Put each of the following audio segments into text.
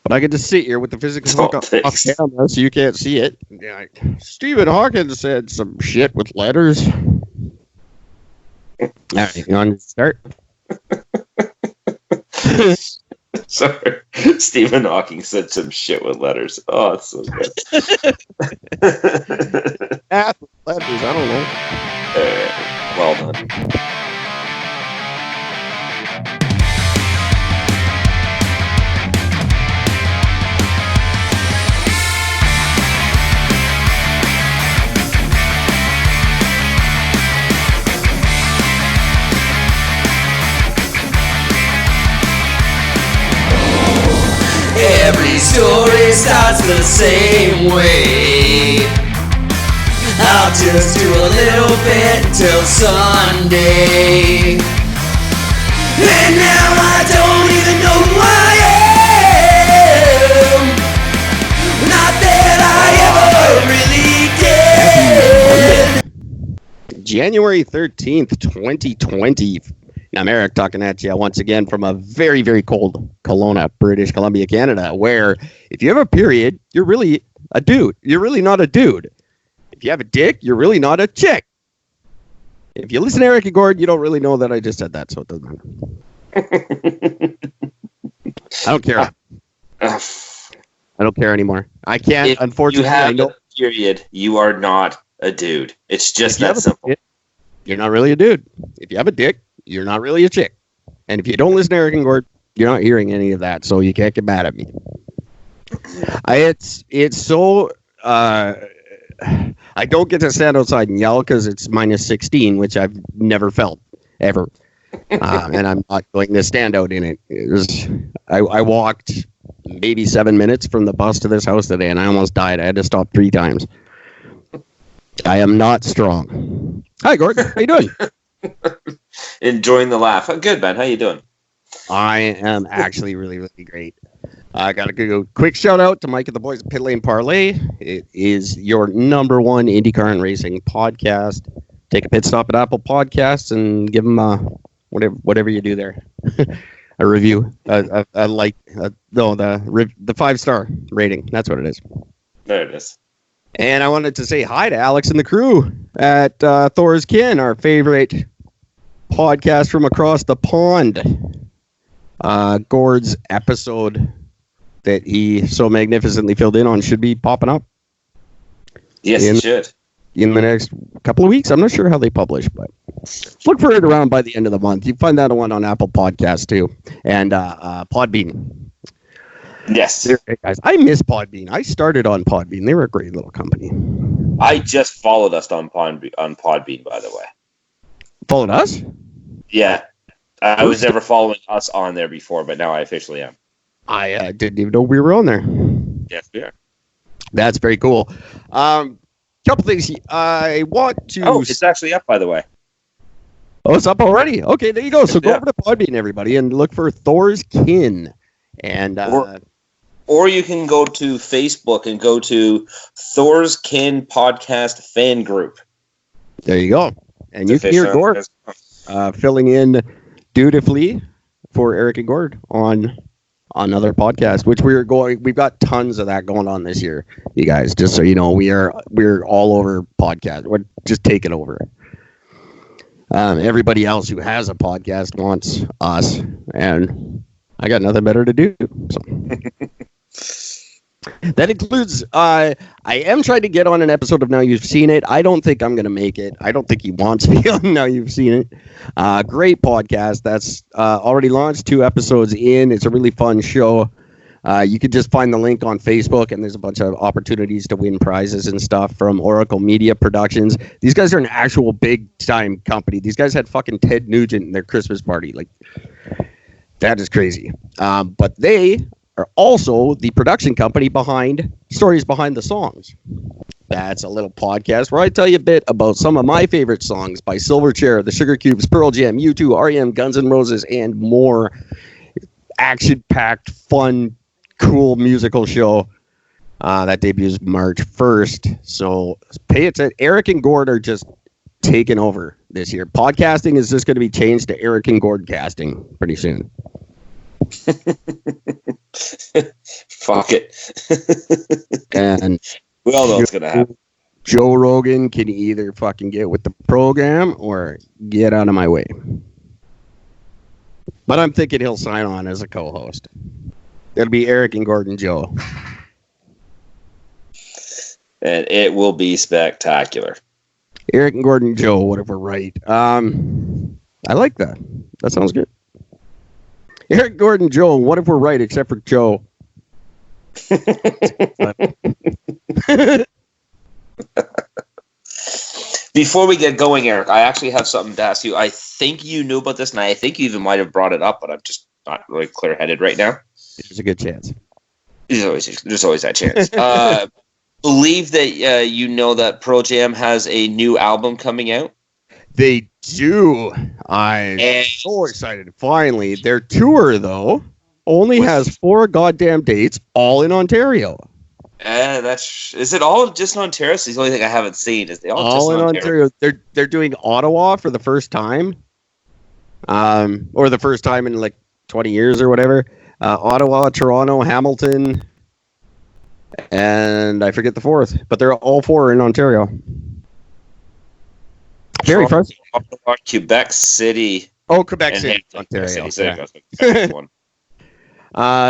But I get to sit here with the physics hook off camera so you can't see it. Yeah, Stephen Hawking said some shit with letters. All right, you want to start? Sorry. Stephen Hawking said some shit with letters. Oh, it's so good. Math with letters, I don't know. Well done. Every story starts the same way. I'll just do a little bit till Sunday. And now I don't even know who I am. Not that I ever really did. January 13th, 2020. I'm Eric talking at you once again from a very, very cold Kelowna, British Columbia, Canada, where if you have a period, you're really a dude. You're really not a dude. If you have a dick, you're really not a chick. If you listen to Eric and Gord, you don't really know that I just said that, so it doesn't matter. I don't care. I don't care anymore. I can't, if unfortunately. You have a period, you are not a dude. It's just that simple. You're not really a dude. If you have a dick, you're not really a chick. And if you don't listen to Eric and Gord, you're not hearing any of that, so you can't get mad at me. It's so... I don't get to stand outside and yell because it's minus 16, which I've never felt, ever. And I'm not going to stand out in it. I walked maybe 7 minutes from the bus to this house today, and I almost died. I had to stop 3 times. I am not strong. Hi, Gord. How you doing? Enjoying the laugh. Good, man. How you doing? I am actually really, really great. I got to go quick shout out to Mike and the boys at Pit Lane Parlay. It is your number one IndyCar and racing podcast. Take a pit stop at Apple Podcasts and give them whatever you do there. A review. The 5-star rating. That's what it is. There it is. And I wanted to say hi to Alex and the crew at Thor's Kin, our favorite podcast from across the pond. Gord's episode that he so magnificently filled in on should be popping up. Yes, it should. In the next couple of weeks. I'm not sure how they publish, but look for it around by the end of the month. You find that one on Apple Podcasts too. And Podbean. Yes. Guys, I miss Podbean. I started on Podbean. They were a great little company. I just followed us on Podbean, by the way. Followed us? Yeah. I was never following us on there before, but now I officially am. I didn't even know we were on there. Yes, we are. That's very cool. Couple things I want to... Oh, it's actually up, by the way. Oh, it's up already? Okay, there you go. So go over to Podbean, everybody, and look for Thor's Kin. And or you can go to Facebook and go to Thor's Kin Podcast Fan Group. There you go. And you can hear Gord filling in dutifully for Eric and Gord on another podcast, which we've got tons of that going on this year, you guys, just so you know. We're all over podcast. We're just taking over. Everybody else who has a podcast wants us, and I got nothing better to do. So. That includes, I am trying to get on an episode of Now You've Seen It. I don't think I'm going to make it. I don't think he wants me on Now You've Seen It. Great podcast. That's already launched 2 episodes in. It's a really fun show. You can just find the link on Facebook, and there's a bunch of opportunities to win prizes and stuff from Oracle Media Productions. These guys are an actual big-time company. These guys had fucking Ted Nugent in their Christmas party. Like, that is crazy. But they are also the production company behind Stories Behind the Songs. That's a little podcast where I tell you a bit about some of my favorite songs by Silverchair, The Sugar Cubes, Pearl Jam, U2, R.E.M., Guns N' Roses, and more. Action-packed, fun, cool musical show that debuts March 1st. So pay attention. Eric and Gord are just taking over this year. Podcasting is just going to be changed to Eric and Gord casting pretty soon. Fuck it. And we all know what's gonna happen. Joe Rogan can either fucking get with the program or get out of my way. But I'm thinking he'll sign on as a co-host. It'll be Eric and Gordon Joe. And it will be spectacular. Eric and Gordon Joe, whatever, right. I like that. That sounds good. Eric, Gordon, Joe, what if we're right except for Joe? Before we get going, Eric, I actually have something to ask you. I think you knew about this, and I think you even might have brought it up, but I'm just not really clear-headed right now. There's a good chance. There's always that chance. Believe that you know that Pearl Jam has a new album coming out? They do. I'm so excited. Finally, their tour, though, only has 4 goddamn dates, all in Ontario. Is it all just in Ontario? It's the only thing I haven't seen. Is they all just in Ontario? They're doing Ottawa for the first time, or the first time in like 20 years or whatever. Ottawa, Toronto, Hamilton, and I forget the 4th, but they're all 4 in Ontario. Very fun. Ottawa, Quebec City. Oh, Quebec City, Ontario.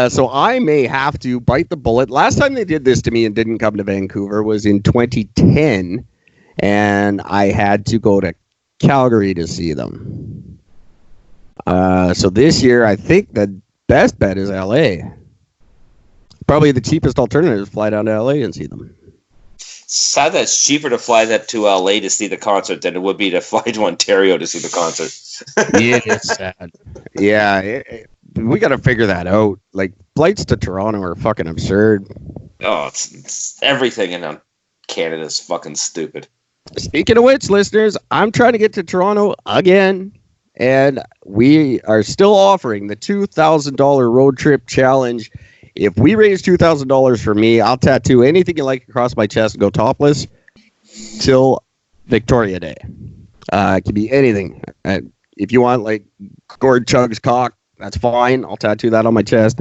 So I may have to bite the bullet. Last time they did this to me and didn't come to Vancouver was in 2010, and I had to go to Calgary to see them. So this year, I think the best bet is LA. Probably the cheapest alternative is fly down to LA and see them. Sad that it's cheaper to fly that to LA to see the concert than it would be to fly to Ontario to see the concert. Yeah, it's sad. Yeah, we got to figure that out. Like, flights to Toronto are fucking absurd. Oh, it's everything in Canada is fucking stupid. Speaking of which, listeners, I'm trying to get to Toronto again, and we are still offering the $2,000 road trip challenge. If we raise $2,000 for me, I'll tattoo anything you like across my chest and go topless till Victoria Day. It can be anything. If you want, like, Gord Chugg's cock, that's fine. I'll tattoo that on my chest.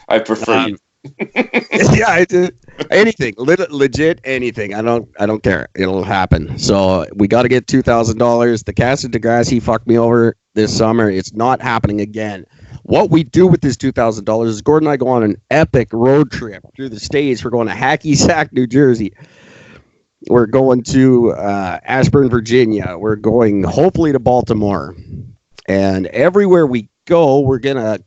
I prefer you. Yeah, I do. Anything, legit anything. I don't care. It'll happen. So we got to get $2,000. The Casa de Gracie fucked me over this summer. It's not happening again. What we do with this $2,000 is Gordon and I go on an epic road trip through the States. We're going to Hacky Sack, New Jersey. We're going to Ashburn, Virginia. We're going hopefully to Baltimore. And everywhere we go, we're going to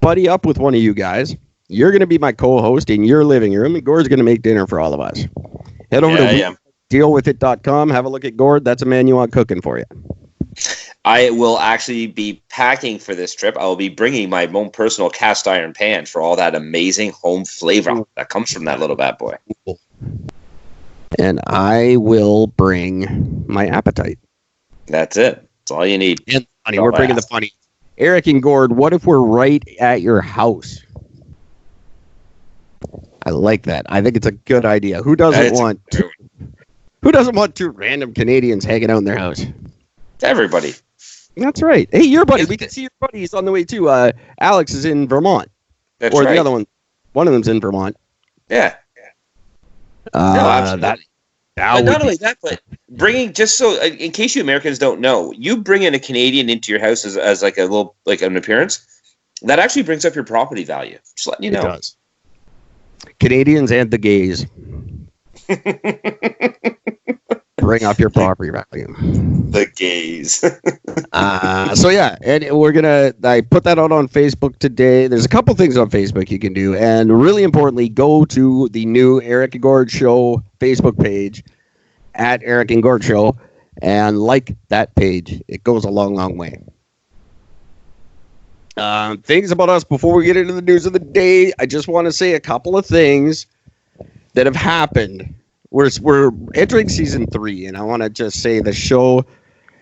buddy up with one of you guys. You're going to be my co-host in your living room, and Gord's going to make dinner for all of us. Head over to dealwithit.com. Have a look at Gord. That's a man you want cooking for you. I will actually be packing for this trip. I will be bringing my own personal cast iron pan for all that amazing home flavor that comes from that little bad boy. And I will bring my appetite. That's it. That's all you need. And funny. We're bringing the funny. Eric and Gord, what if we're right at your house? I like that. I think it's a good idea. Who doesn't want two random Canadians hanging out in their house? Everybody. That's right. Hey, your buddy. We can see your buddy. He's on the way too. Alex is in Vermont. That's or right. The other one. One of them's in Vermont. Yeah. No, absolutely. But not only that, but bringing, just so in case you Americans don't know, you bring in a Canadian into your house as like a little, like an appearance, that actually brings up your property value. Just letting you know. It does. Canadians and the gays. Bring up your property value. The gays. So yeah, and I put that out on Facebook today. There's a couple things on Facebook you can do, and really importantly, go to the new Eric and Gord Show Facebook page at Eric and Gord Show and like that page. It goes a long, long way. Things about us before we get into the news of the day. I just want to say a couple of things that have happened. We're entering season 3, and I want to just say the show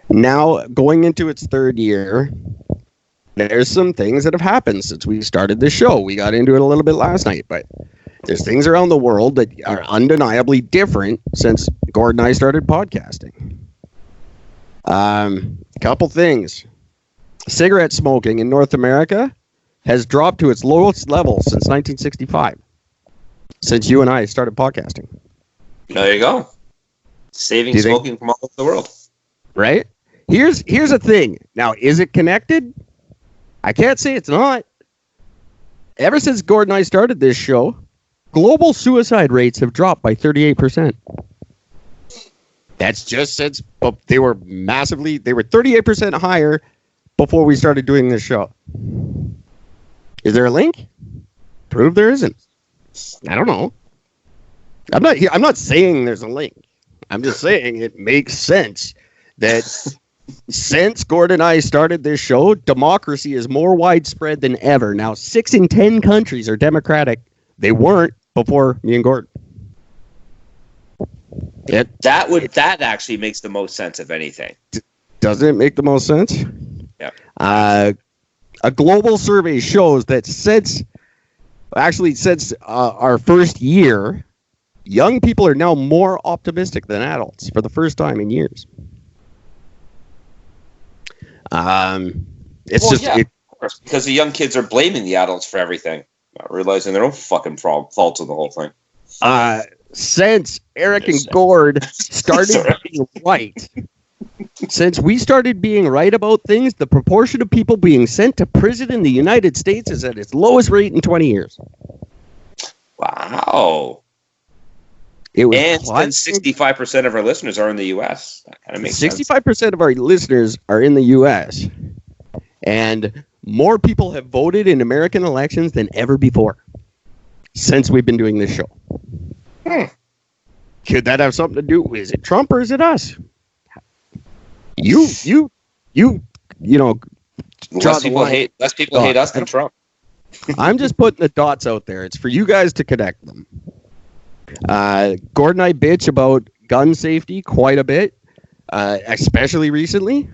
now going into its 3rd year. There's some things that have happened since we started this show. We got into it a little bit last night, but there's things around the world that are undeniably different since Gord and I started podcasting. Couple things. cigarette smoking in North America has dropped to its lowest level since 1965. Since you and I started podcasting. There you go. Saving smoking from all over the world. Right? Here's a thing. Now, is it connected? I can't say it's not. Ever since Gord and I started this show, global suicide rates have dropped by 38%. That's just since they were 38% higher before we started doing this show. Is there a link? Prove there isn't. I don't know. I'm not saying there's a link. I'm just saying it makes sense that since Gord and I started this show, democracy is more widespread than ever. Now, 6 in 10 countries are democratic. They weren't before me and Gord. That actually makes the most sense of anything. Doesn't it make the most sense? Yeah. A global survey shows that since our first year, young people are now more optimistic than adults for the first time in years. Of course, because the young kids are blaming the adults for everything, not realizing their own fucking faults of the whole thing. Since Eric and Gord started being right, since we started being right about things, the proportion of people being sent to prison in the United States is at its lowest rate in 20 years. Wow. And 65% of our listeners are in the U.S. That kind of makes 65% of our listeners are in the U.S. And more people have voted in American elections than ever before since we've been doing this show. Could that have something to do? Is it Trump or is it us? You know. Less people hate us than Trump. I'm just putting the dots out there. It's for you guys to connect them. Gord and I bitch about gun safety quite a bit, especially recently.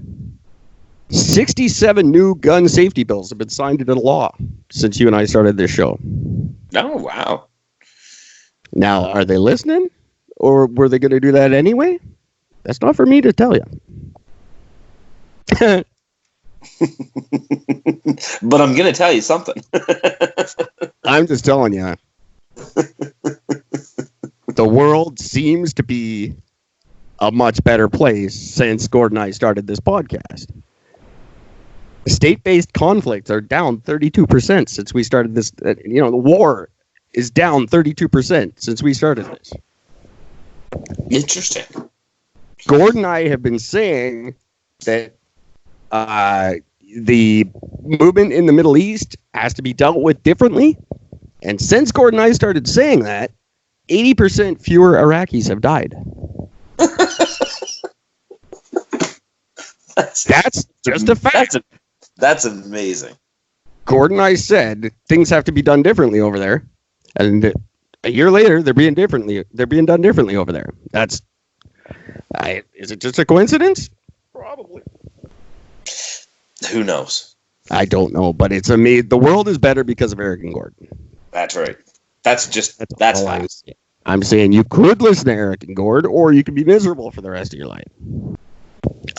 67 new gun safety bills have been signed into law since you and I started this show. Oh, wow. Now, are they listening? Or were they going to do that anyway? That's not for me to tell you. But I'm going to tell you something. I'm just telling you. The world seems to be a much better place since Gord and I started this podcast. State-based conflicts are down 32% since we started this. The war is down 32% since we started this. Interesting. Gord and I have been saying that the movement in the Middle East has to be dealt with differently. And since Gord and I started saying that, 80% fewer Iraqis have died. That's just a fact. That's amazing. Gord and I said things have to be done differently over there. And a year later, they're being done differently over there. Is it just a coincidence? Probably. Who knows? I don't know, but it's amazing. The world is better because of Eric and Gord. That's right. That's facts. I'm saying you could listen to Eric and Gord, or you could be miserable for the rest of your life.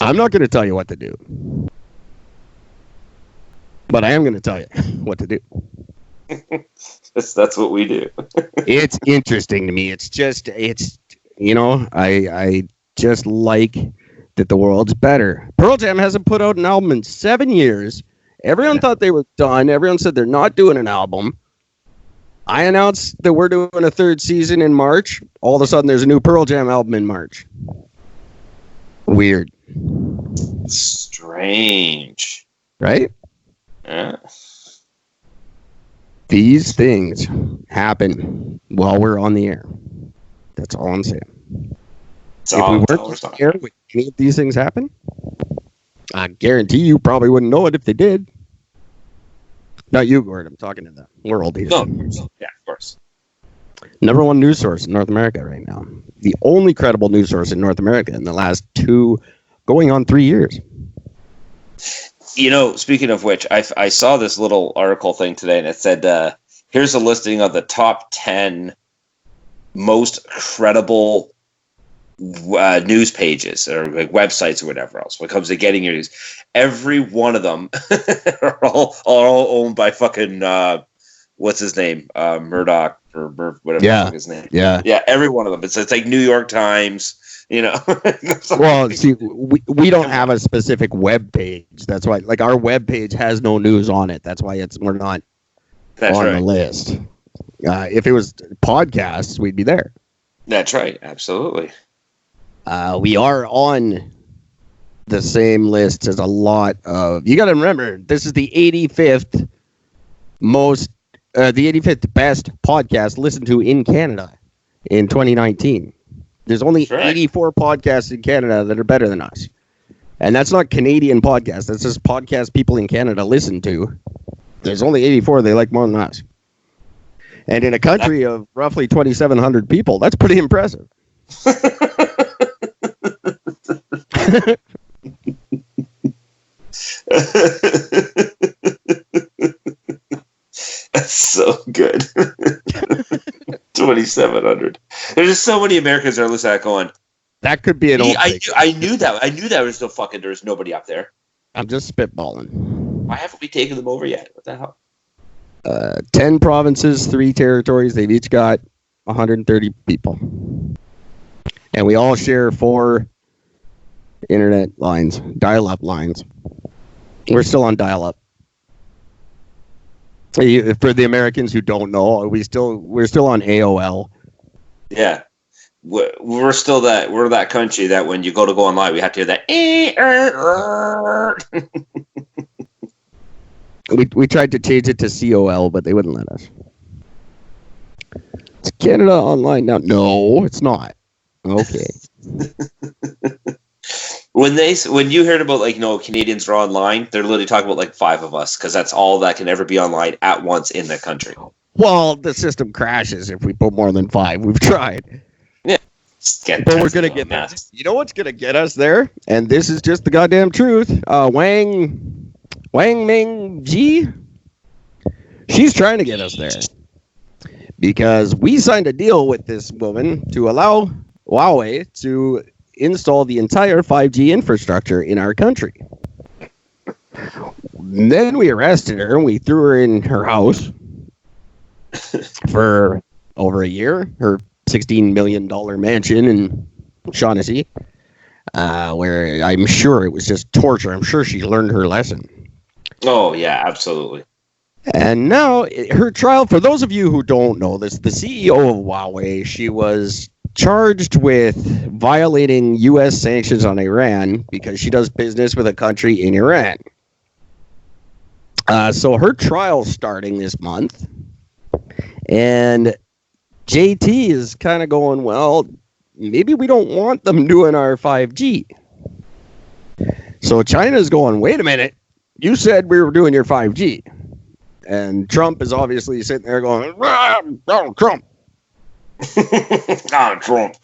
I'm not going to tell you what to do. But I am going to tell you what to do. That's what we do. It's interesting to me. I just like that the world's better. Pearl Jam hasn't put out an album in 7 years. Everyone thought they were done. Everyone said they're not doing an album. I announced that we're doing a third season in March. All of a sudden, there's a new Pearl Jam album in March. Weird. Strange. Right? Yeah. These things happen while we're on the air. That's all I'm saying. If we weren't on the air, would any of these things happen? I guarantee you probably wouldn't know it if they did. Not you, Gord. I'm talking to the world here. No, yeah, of course. Number one news source in North America right now. The only credible news source in North America in the last 3 years. Speaking of which, I saw this little article thing today, and it said, here's a listing of the top 10 most credible news pages or like websites or whatever else. When it comes to getting your news, every one of them are all owned by fucking what's his name, Murdoch or whatever the fuck his name. Yeah, every one of them. It's like New York Times. You know. Well, see, we don't have a specific web page. That's why, like, our web page has no news on it. That's why we're not on the list. If it was podcasts, we'd be there. That's right. Absolutely. We are on the same list as a lot of. You got to remember, this is the 85th the 85th best podcast listened to in Canada in 2019. There's only 84 podcasts in Canada that are better than us, and that's not Canadian podcasts. That's just podcasts people in Canada listen to. There's only 84 they like more than us, and in a country of roughly 2,700 people, that's pretty impressive. That's so good. 2,700. There's just so many Americans that are listening to that going, that could be an old I knew that. I knew that was no fucking, there's nobody up there. I'm just spitballing. Why haven't we taken them over yet? What the hell? 10 provinces, 3 territories. They've each got 130 people. And we all share 4 internet lines, dial-up lines. We're still on dial-up. For the Americans who don't know, we're still on AOL. Yeah, we're still we're that country that when you go online, we have to hear that. We tried to change it to COL, but they wouldn't let us. It's Canada Online now. No, it's not. Okay. When you heard about Canadians are online, they're literally talking about like 5 of us because that's all that can ever be online at once in the country. Well, the system crashes if we put more than 5. We've tried. Yeah, but we're gonna get that. You know what's gonna get us there? And this is just the goddamn truth. Wang Mingji, she's trying to get us there because we signed a deal with this woman to allow Huawei to install the entire 5G infrastructure in our country. Then we arrested her and we threw her in her house for over a year, her $16 million mansion in Shaughnessy, where I'm sure it was just torture. I'm sure she learned her lesson. Oh, yeah, absolutely. And now her trial, for those of you who don't know this, the CEO of Huawei, she was charged with violating U.S. sanctions on Iran because she does business with a country in Iran. So her trial's starting this month. And JT is kind of going, well, maybe we don't want them doing our 5G. So China's going, wait a minute. You said we were doing your 5G. And Trump is obviously sitting there going, Donald Trump. Donald Trump.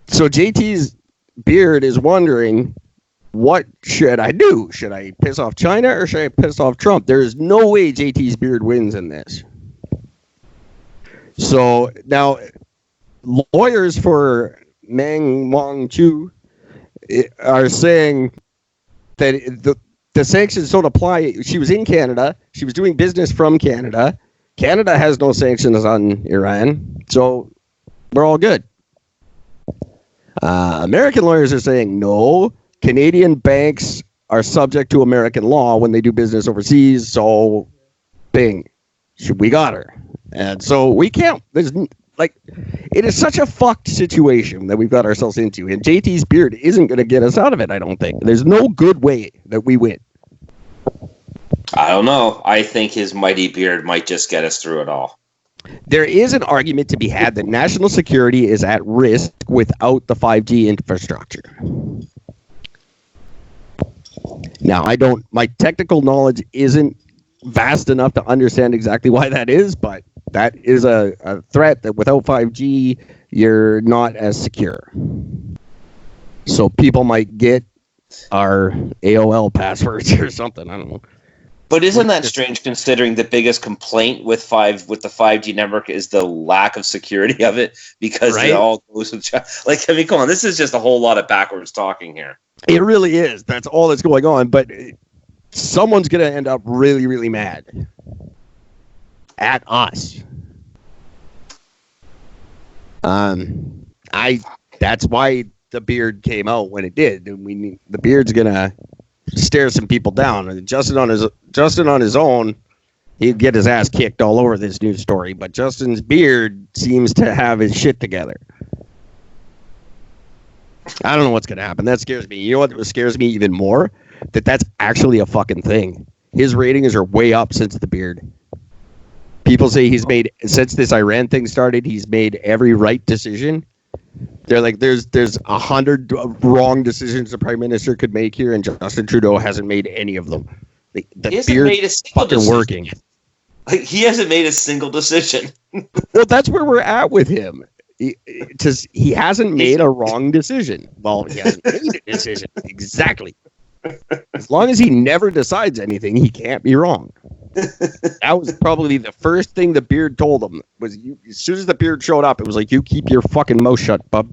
So JT's beard is wondering, what should I do? Should I piss off China or should I piss off Trump? There is no way JT's beard wins in this. So now, lawyers for Meng Wanzhou are saying that the sanctions don't apply. She was in Canada. She was doing business from Canada. Canada has no sanctions on Iran, so we're all good. American lawyers are saying no. Canadian banks are subject to American law when they do business overseas, so bing, we got her. And so we can't. It is such a fucked situation that we've got ourselves into, and JT's beard isn't going to get us out of it, I don't think. There's no good way that we win. I don't know. I think his mighty beard might just get us through it all. There is an argument to be had that national security is at risk without the 5G infrastructure. Now, my technical knowledge isn't vast enough to understand exactly why that is, but that is a threat that without 5G, you're not as secure. So people might get our AOL passwords or something. I don't know. But isn't that strange considering the biggest complaint with the 5G network is the lack of security of it because it all goes with like, I mean, come on, this is just a whole lot of backwards talking here. It really is. That's all that's going on. But someone's going to end up really, really mad at us. That's why the beard came out when it did. The beard's going to stare some people down. Justin on his own, he'd get his ass kicked all over this news story. But Justin's beard seems to have his shit together. I don't know what's going to happen. That scares me. You know what scares me even more? That's actually a fucking thing. His ratings are way up since the beard. People say since this Iran thing started, he's made every right decision. They're like, there's 100 wrong decisions the prime minister could make here, and Justin Trudeau hasn't made any of them. The beard's fucking working. Like, he hasn't made a single decision. Well, that's where we're at with him. He hasn't made a wrong decision. Well, he hasn't made a decision. Exactly. As long as he never decides anything, he can't be wrong. That was probably the first thing the beard told him. Was as soon as the beard showed up, it was like, you keep your fucking mouth shut, bub.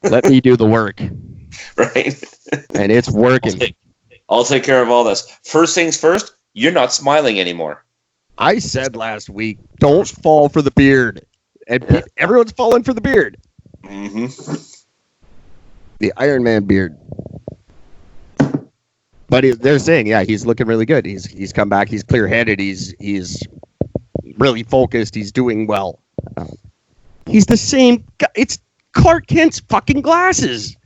Let me do the work. Right. And it's working. I'll take care of all this. First things first, you're not smiling anymore. I said last week, don't fall for the beard. And everyone's falling for the beard. Mm-hmm. The Iron Man beard. But they're saying, yeah, he's looking really good. He's come back. He's clear-headed. He's really focused. He's doing well. He's the same guy. It's Clark Kent's fucking glasses.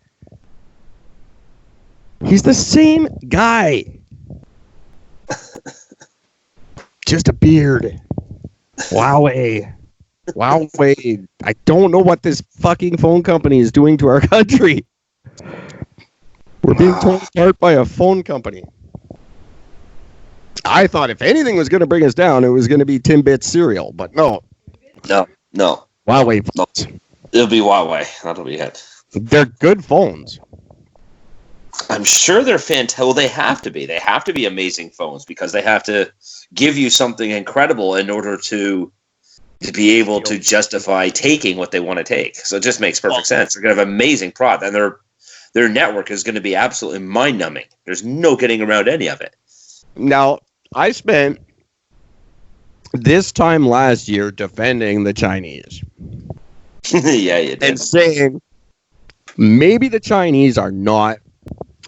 He's the same guy. Just a beard. Huawei. I don't know what this fucking phone company is doing to our country. We're being torn apart by a phone company. I thought if anything was going to bring us down, it was going to be Timbit's cereal, but no. No. Huawei phones. No. It'll be Huawei. That'll be it. They're good phones. I'm sure they're fantastic. Well, they have to be. They have to be amazing phones because they have to give you something incredible in order to be able to justify taking what they want to take. So it just makes perfect sense. They're going to have amazing product, and their network is going to be absolutely mind-numbing. There's no getting around any of it. Now, I spent this time last year defending the Chinese. Yeah, you did. And saying maybe the Chinese are not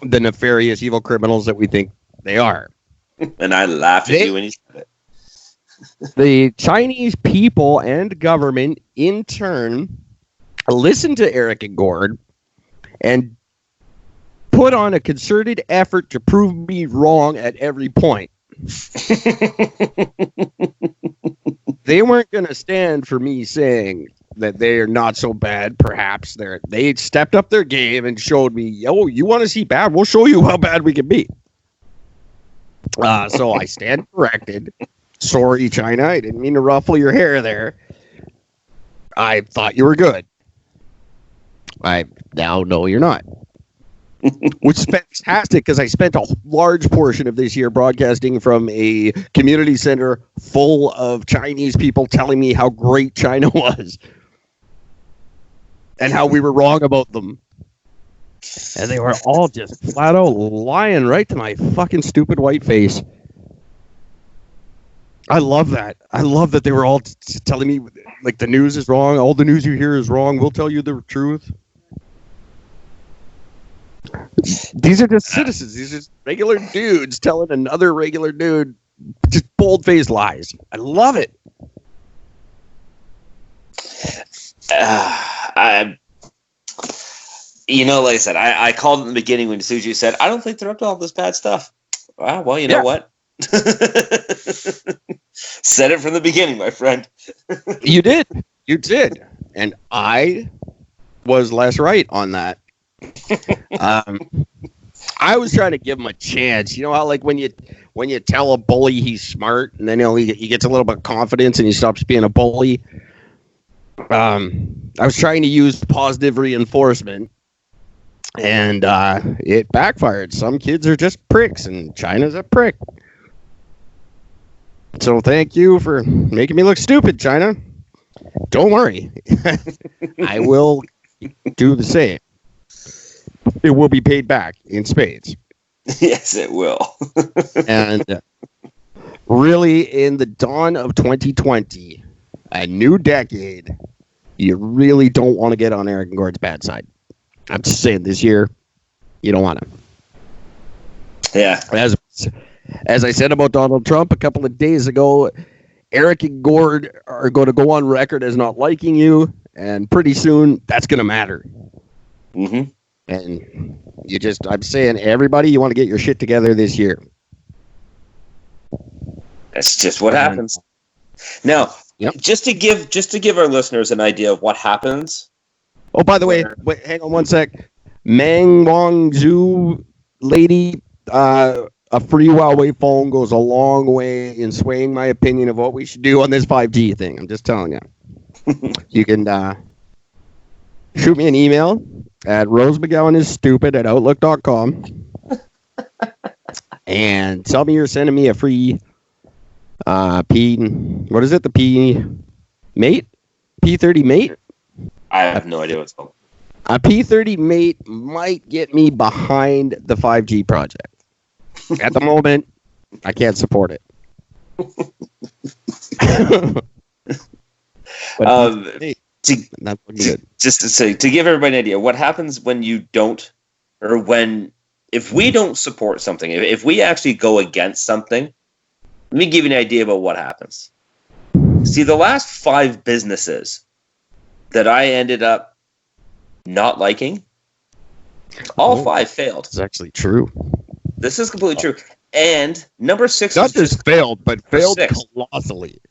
the nefarious evil criminals that we think they are. And I laughed at you when you said it. The Chinese people and government, in turn, listened to Eric and Gord and put on a concerted effort to prove me wrong at every point. They weren't going to stand for me saying that they are not so bad. Perhaps they stepped up their game and showed me, oh, you want to see bad? We'll show you how bad we can be. So I stand corrected. Sorry, China. I didn't mean to ruffle your hair there. I thought you were good. I now know you're not. Which is fantastic because I spent a large portion of this year broadcasting from a community center full of Chinese people telling me how great China was and how we were wrong about them. And they were all just flat out lying right to my fucking stupid white face. I love that. I love that they were all telling me like the news is wrong. All the news you hear is wrong. We'll tell you the truth. These are just citizens. These are just regular dudes telling another regular dude just bold-faced lies. I love it. Like I said, I called in the beginning when Suji said, I don't think they're up to all this bad stuff. Well, you know what? Said it from the beginning, my friend. You did. And I was less right on that. I was trying to give him a chance. You know how like when you tell a bully he's smart and then he gets a little bit of confidence and he stops being a bully. I was trying to use positive reinforcement and it backfired. Some kids are just pricks and China's a prick. So thank you for making me look stupid, China. Don't worry. I will do the same. It will be paid back in spades. Yes, it will. And really, in the dawn of 2020, a new decade, you really don't want to get on Eric and Gord's bad side. I'm just saying, this year, you don't want to. Yeah. As I said about Donald Trump a couple of days ago, Eric and Gord are going to go on record as not liking you, and pretty soon that's going to matter. Mm-hmm. And I'm saying, everybody, you want to get your shit together this year. That's just what happens. Now, yep. just to give our listeners an idea of what happens. Oh, by the way, wait, hang on one sec. Meng Wang Zhu lady, a free Huawei phone goes a long way in swaying my opinion of what we should do on this 5G thing. I'm just telling you. You can shoot me an email at rosemcgowanisstupid@outlook.com and tell me you're sending me a free what is it? The P-Mate? P30 Mate? I have no idea what's called. A P30 Mate might get me behind the 5G project. At the moment, I can't support it. Just to say, to give everybody an idea, what happens when you don't, or if we don't support something, if we actually go against something, let me give you an idea about what happens. See, the last 5 businesses that I ended up not liking, all 5 failed. It's actually true. This is completely true. And number 6 not just failed, but failed colossally.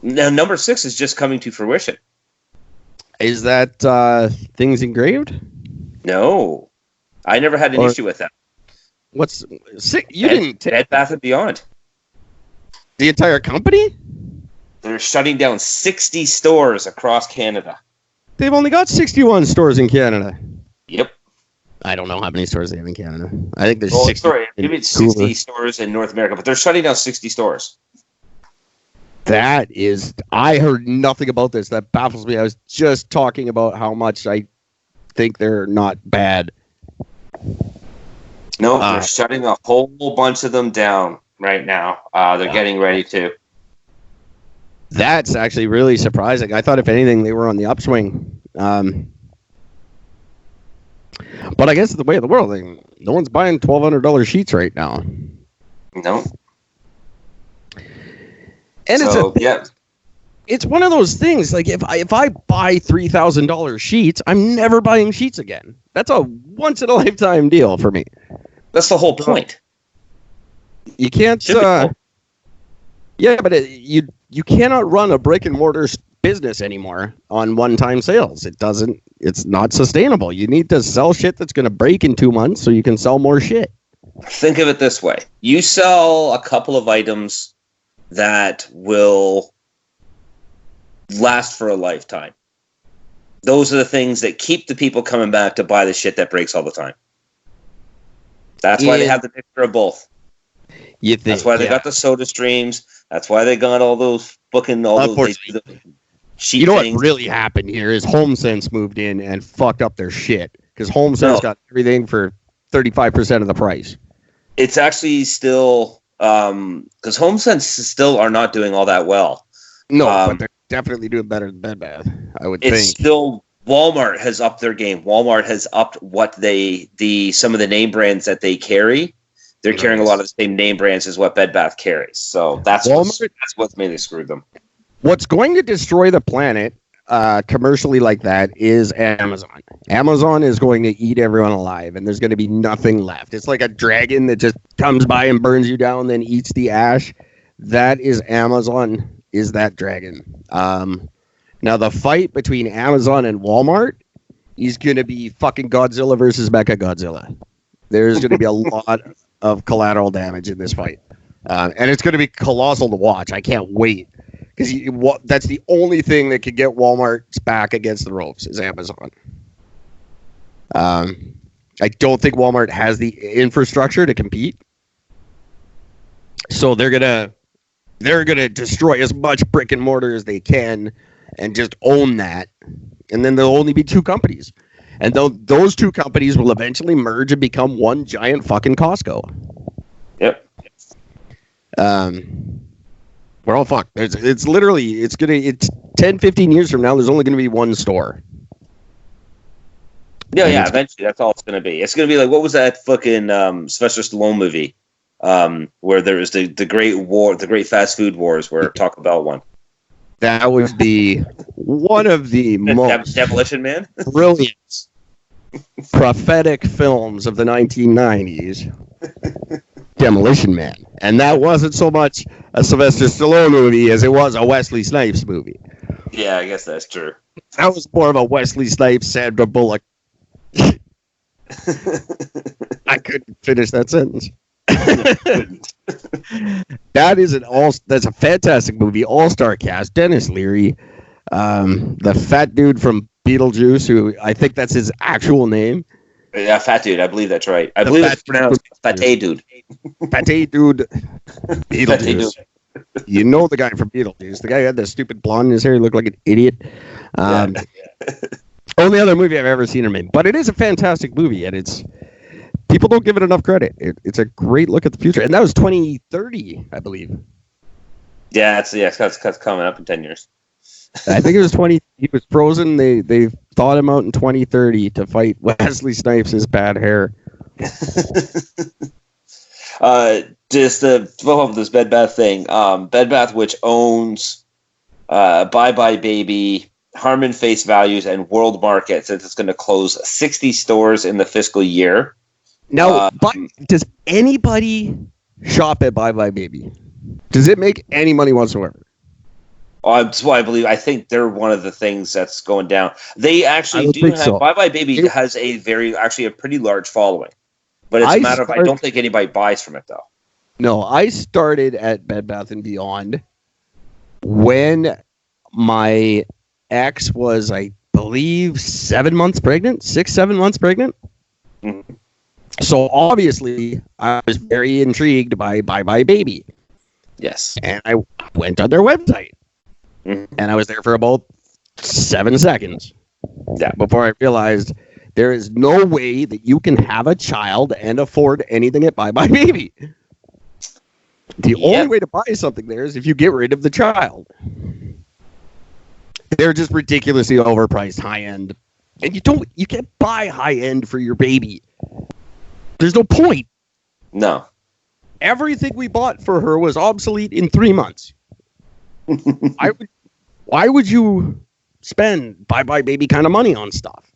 Now, number 6 is just coming to fruition. Is that Things Engraved? No. I never had an issue with that. What's sick? You didn't take Bed Bath & Beyond. The entire company? They're shutting down 60 stores across Canada. They've only got 61 stores in Canada. Yep. I don't know how many stores they have in Canada. I think there's 60. Sorry, maybe it's 60 stores in North America, but they're shutting down 60 stores. That is, I heard nothing about this. That baffles me. I was just talking about how much I think they're not bad. No, they're shutting a whole bunch of them down right now. They're getting ready to. That's actually really surprising. I thought, if anything, they were on the upswing. But I guess it's the way of the world. No one's buying $1,200 sheets right now. No. And it's one of those things. Like, if I buy $3,000 sheets, I'm never buying sheets again. That's a once in a lifetime deal for me. That's the whole point. You can't. Yeah, but you cannot run a brick and mortar business anymore on one-time sales. It's not sustainable. You need to sell shit that's going to break in 2 months so you can sell more shit. Think of it this way. You sell a couple of items that will last for a lifetime. Those are the things that keep the people coming back to buy the shit that breaks all the time. That's why they have the mixture of both. That's why they got the Soda Streams. That's why they got all those those sheet you know things. What really happened here is HomeSense moved in and fucked up their shit, because HomeSense got everything for 35% of the price. It's actually still because HomeSense still are not doing all that well. No, but they're definitely doing better than Bed Bath, I would think. It's still Walmart has upped their game. Walmart has upped what some of the name brands that they carry. They're carrying a lot of the same name brands as what Bed Bath carries. So that's what's mainly screwed them. What's going to destroy the planet commercially like that is Amazon. Amazon is going to eat everyone alive, and there's going to be nothing left. It's like a dragon that just comes by and burns you down, then eats the ash. That is Amazon, is that dragon. Now, the fight between Amazon and Walmart is going to be fucking Godzilla versus Mechagodzilla. There's going to be a lot of collateral damage in this fight. And it's going to be colossal to watch. I can't wait. Because that's the only thing that could get Walmart's back against the ropes is Amazon. I don't think Walmart has the infrastructure to compete. So they're going to They're going to destroy as much brick and mortar as they can and just own that. And then there'll only be two companies. And those two companies will eventually merge and become one giant fucking Costco. Yep. We're all fucked. It's literally, it's 10, 15 years from now, there's only going to be one store. Yeah, eventually that's all it's going to be. It's going to be like, what was that fucking Sylvester Stallone movie where there was the Great War, the Great Fast Food Wars, where Taco Bell won? That was one of the most Demolition Man? brilliant, prophetic films of the 1990s. Demolition Man. And that wasn't so much a Sylvester Stallone movie as it was a Wesley Snipes movie. Yeah, I guess that's true. That was more of a Wesley Snipes, Sandra Bullock. I couldn't finish that sentence. That's a fantastic movie. All-star cast. Dennis Leary, the fat dude from Beetlejuice, who I think that's his actual name. Yeah, fat dude. I believe that's right. I believe it's pronounced Fate dude. Fate dude. Beetlejuice. You know the guy from Beetlejuice. The guy who had the stupid blonde in his hair. He looked like an idiot. Only other movie I've ever seen him in. But it is a fantastic movie, and people don't give it enough credit. It's a great look at the future. And that was 2030, I believe. Yeah, it's coming up in 10 years. I think it was 20. He was frozen. They thawed him out in 2030 to fight Wesley Snipes' bad hair. Just to follow up with this Bed Bath thing. Bed Bath, which owns Bye Bye Baby, Harmon Face Values, and World Market, since it's going to close 60 stores in the fiscal year. Now, does anybody shop at Bye Bye Baby? Does it make any money whatsoever? That's why I think they're one of the things that's going down. They actually do have Bye Bye Baby has a pretty large following, but it's a matter of I don't think anybody buys from it though. No, I started at Bed Bath & Beyond when my ex was, I believe, 7 months pregnant, 6-7 months pregnant. Mm-hmm. So obviously, I was very intrigued by Bye Bye Baby. Yes, and I went on their website. Mm-hmm. And I was there for about 7 seconds before I realized there is no way that you can have a child and afford anything at Bye Bye Baby. The only way to buy something there is if you get rid of the child. They're just ridiculously overpriced, high-end. And you can't buy high-end for your baby. There's no point. No. Everything we bought for her was obsolete in 3 months. Why would you spend Bye Bye Baby kind of money on stuff?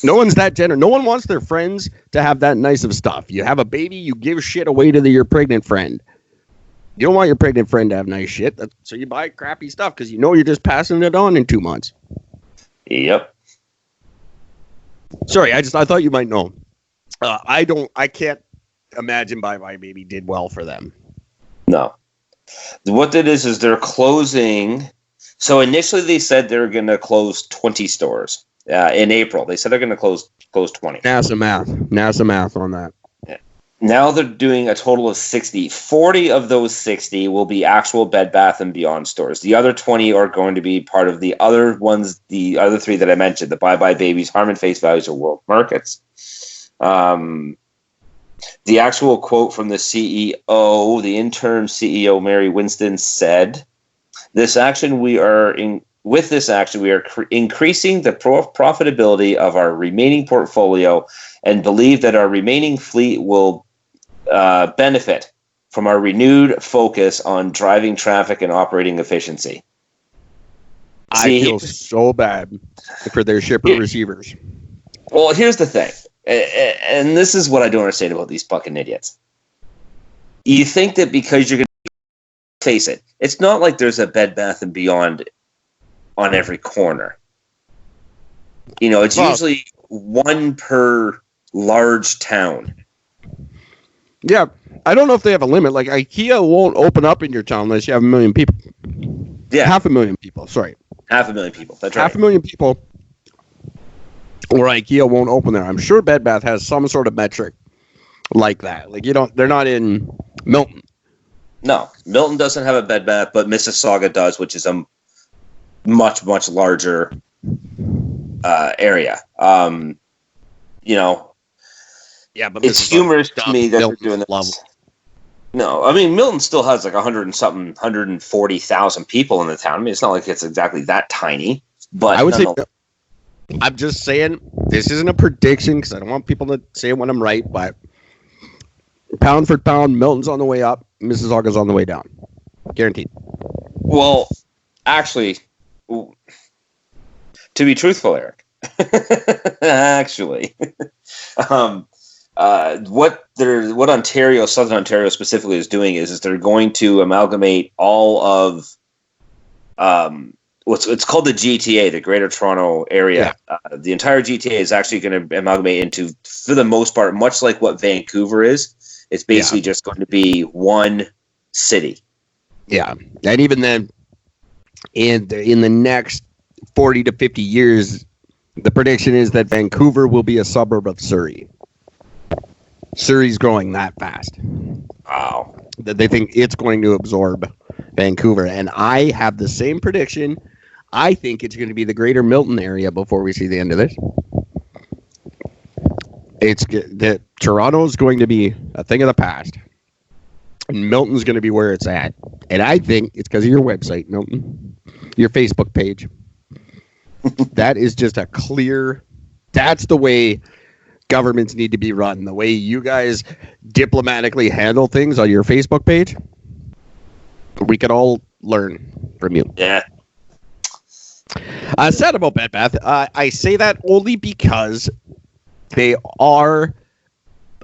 No one's that generous. No one wants their friends to have that nice of stuff. You have a baby, you give shit away to your pregnant friend. You don't want your pregnant friend to have nice shit, so you buy crappy stuff because you know you're just passing it on in 2 months. Yep. Sorry, I thought you might know. I can't imagine Bye Bye Baby did well for them. No. What it is they're closing. So initially they said they were going to close 20 stores in April. They said they're going to close 20. NASA math on that. Yeah. Now they're doing a total of 60. 40 of those 60 will be actual Bed Bath & Beyond stores. The other 20 are going to be part of the other ones, the other three that I mentioned, the Bye Bye Babies, Harmon Face Values, or World Markets. The actual quote from the CEO, the interim CEO, Mary Winston, said, With this action, we are increasing the profitability of our remaining portfolio and believe that our remaining fleet will benefit from our renewed focus on driving traffic and operating efficiency. I feel so bad for their shipper receivers. Well, here's the thing. And this is what I don't understand about these fucking idiots. You think that because you're going to face it, it's not like there's a Bed Bath & Beyond on every corner. You know, it's usually one per large town. Yeah, I don't know if they have a limit. Like, IKEA won't open up in your town unless you have 1 million people. Yeah. 500,000 people, sorry. 500,000 people, that's right. 500,000 people. Or IKEA won't open there. I'm sure Bed Bath has some sort of metric like that. Like, they're not in Milton. No, Milton doesn't have a Bed Bath, but Mississauga does, which is a much, much larger area. Yeah, but It's humorous to me that they're doing this. No, I mean, Milton still has like 140,000 people in the town. I mean, it's not like it's exactly that tiny. But I would say, I'm just saying, this isn't a prediction because I don't want people to say it when I'm right, but pound for pound, Milton's on the way up, Mississauga's on the way down. Guaranteed. Well, actually, to be truthful, Eric, actually, what Ontario, Southern Ontario specifically is doing is they're going to amalgamate all of it's called the GTA, the Greater Toronto Area. Yeah. The entire GTA is actually going to amalgamate into, for the most part, much like what Vancouver is. It's basically just going to be one city. Yeah, and even then, in the next 40 to 50 years, the prediction is that Vancouver will be a suburb of Surrey. Surrey's growing that fast. Wow. That they think it's going to absorb Vancouver. And I have the same prediction. I think it's going to be the Greater Milton area before we see the end of this. It's that Toronto's going to be a thing of the past. And Milton's going to be where it's at. And I think it's because of your website, Milton. Your Facebook page. That is just a clear... That's the way governments need to be run. The way you guys diplomatically handle things on your Facebook page. We could all learn from you. Yeah. Sad about Bed Bath. I say that only because they are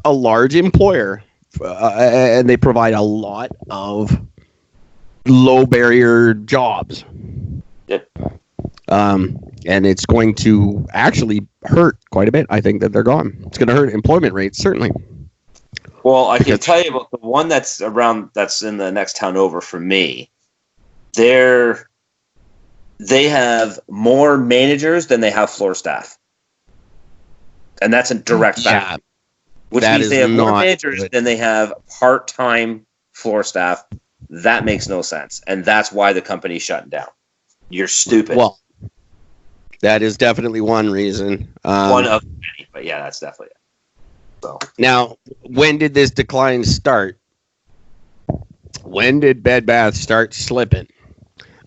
a large employer and they provide a lot of low barrier jobs. Yep. And it's going to actually hurt quite a bit. I think that they're gone. It's going to hurt employment rates, certainly. Well, I can tell you about the one that's in the next town over for me. They have more managers than they have floor staff. And that's a direct fact. Which means they have more managers than they have part-time floor staff. That makes no sense. And that's why the company's shutting down. You're stupid. Well, that is definitely one reason. One of many, but yeah, that's definitely it. So now, when did this decline start? When did Bed Bath start slipping?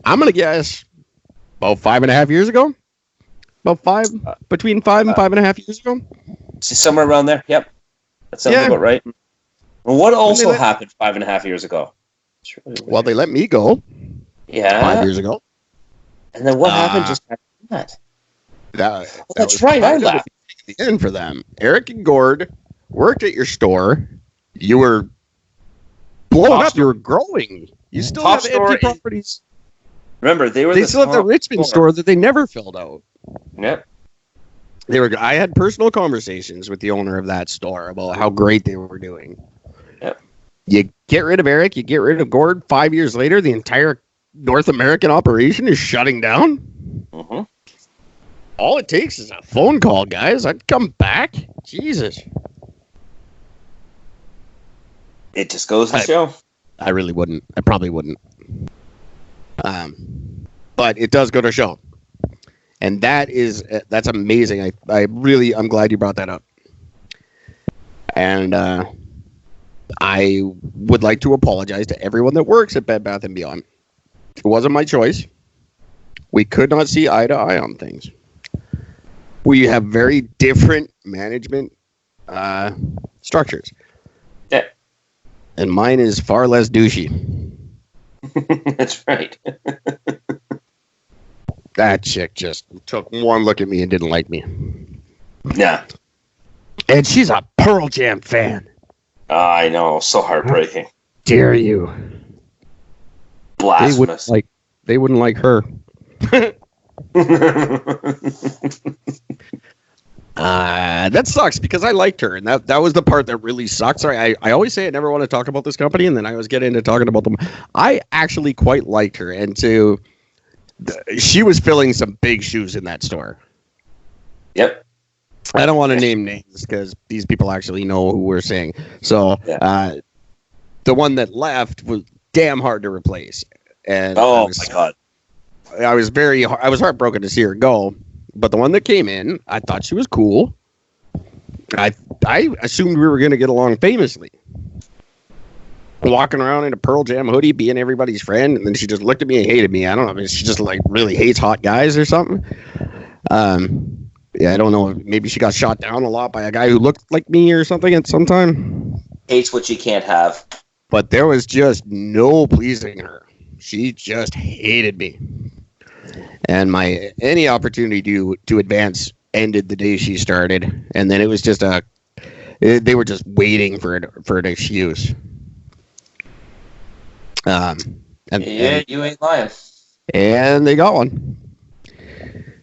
I'm going to guess about 5.5 years ago. Between 5 and 5.5 years ago. Somewhere around there. Yep. That sounds about right. Well, what also happened 5.5 years ago? Well, they let me go. Yeah. 5 years ago. And then what happened just after that? That's right. I left. The end for them. Eric and Gord worked at your store. You were blowing up. You were growing. You still have empty properties. Remember, they still have the Richmond store that they never filled out. Yep. I had personal conversations with the owner of that store about how great they were doing. Yep. You get rid of Eric, you get rid of Gord. 5 years later, the entire North American operation is shutting down. Mm-hmm. All it takes is a phone call, guys. I'd come back. Jesus. It just goes to show. I really wouldn't. I probably wouldn't. But it does go to show. And that's amazing. I'm glad you brought that up. And I would like to apologize to everyone that works at Bed Bath & Beyond. It wasn't my choice. We could not see eye to eye on things. We have very different management structures. Yeah. And mine is far less douchey. That's right. That chick just took one look at me and didn't like me. Yeah. And she's a Pearl Jam fan. I know. So heartbreaking. How dare you? Blasphemous. They wouldn't like her. That sucks because I liked her, and that was the part that really sucks. I always say I never want to talk about this company, and then I always get into talking about them. I actually quite liked her, and she was filling some big shoes in that store. Yep. I don't want to name names because these people actually know who we're saying. So the one that left damn hard to replace. And Oh my god. I was heartbroken to see her go. But the one that came in, I thought she was cool. I assumed we were going to get along famously. Walking around in a Pearl Jam hoodie, being everybody's friend, and then she just looked at me and hated me. I don't know. I mean, she just like really hates hot guys or something. Yeah, I don't know. Maybe she got shot down a lot by a guy who looked like me or something at some time. Hates what she can't have. But there was just no pleasing her. She just hated me. And my any opportunity to advance ended the day she started. And then it was just they were just waiting for an excuse. You ain't lying. And they got one.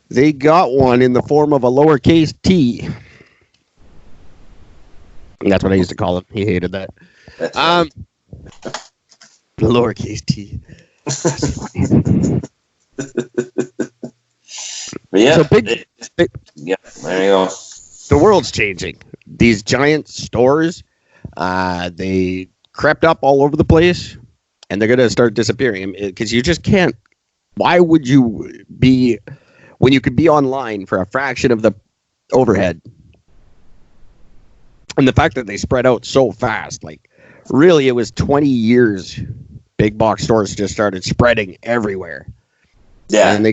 They got one in the form of a lowercase t. That's what I used to call him. He hated that. That's right. Lowercase t. But yeah, So big, yeah, there you go. the world's changing. These giant stores, they crept up all over the place, and they're going to start disappearing because you just can't. Why would you be when you could be online for a fraction of the overhead? And the fact that they spread out so fast, like really, it was 20 years. Big box stores just started spreading everywhere. Yeah, And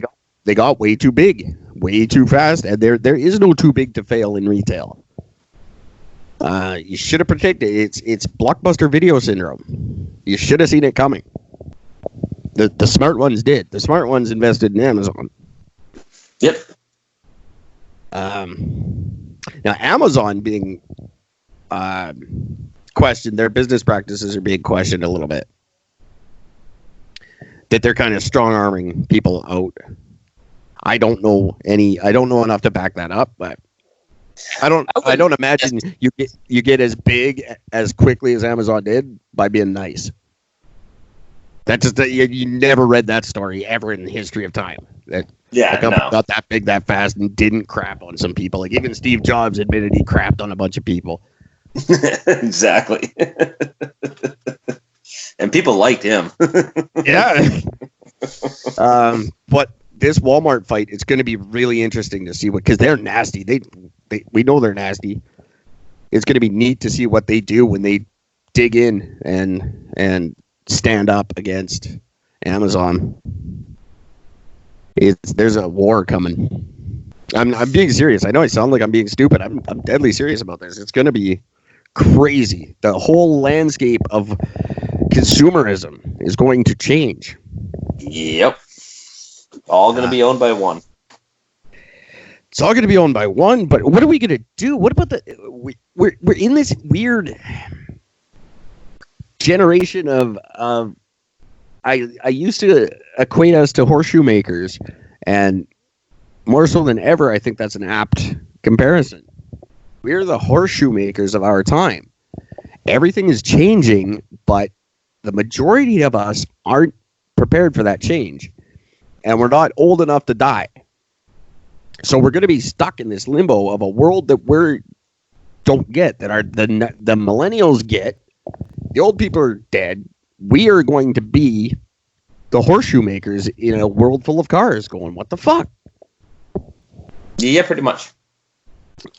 they got way too big, way too fast, and there is no too big to fail in retail. You should have predicted it's blockbuster video syndrome. You should have seen it coming. The smart ones did. The smart ones invested in Amazon. Yep. Now Amazon being questioned, their business practices are being questioned a little bit. That they're kind of strong arming people out. I don't know enough to back that up, but I don't imagine you get as big as quickly as Amazon did by being nice. That's just you never read that story ever in the history of time. That the company got that big that fast and didn't crap on some people. Like even Steve Jobs admitted he crapped on a bunch of people. Exactly. And people liked him. Yeah. But this Walmart fight, it's going to be really interesting to see because they're nasty. We know they're nasty. It's going to be neat to see what they do when they dig in and stand up against Amazon. There's a war coming. I'm being serious. I know I sound like I'm being stupid. I'm deadly serious about this. It's going to be crazy. The whole landscape of consumerism is going to change. Yep. All going to be owned by one. It's all going to be owned by one, but what are we going to do? What about we're in this weird generation of I used to equate us to horseshoe makers, and more so than ever, I think that's an apt comparison. We're the horseshoe makers of our time. Everything is changing, but the majority of us aren't prepared for that change. And we're not old enough to die. So we're going to be stuck in this limbo of a world that we don't get, that the millennials get. The old people are dead. We are going to be the horseshoe makers in a world full of cars going, what the fuck? Yeah, pretty much.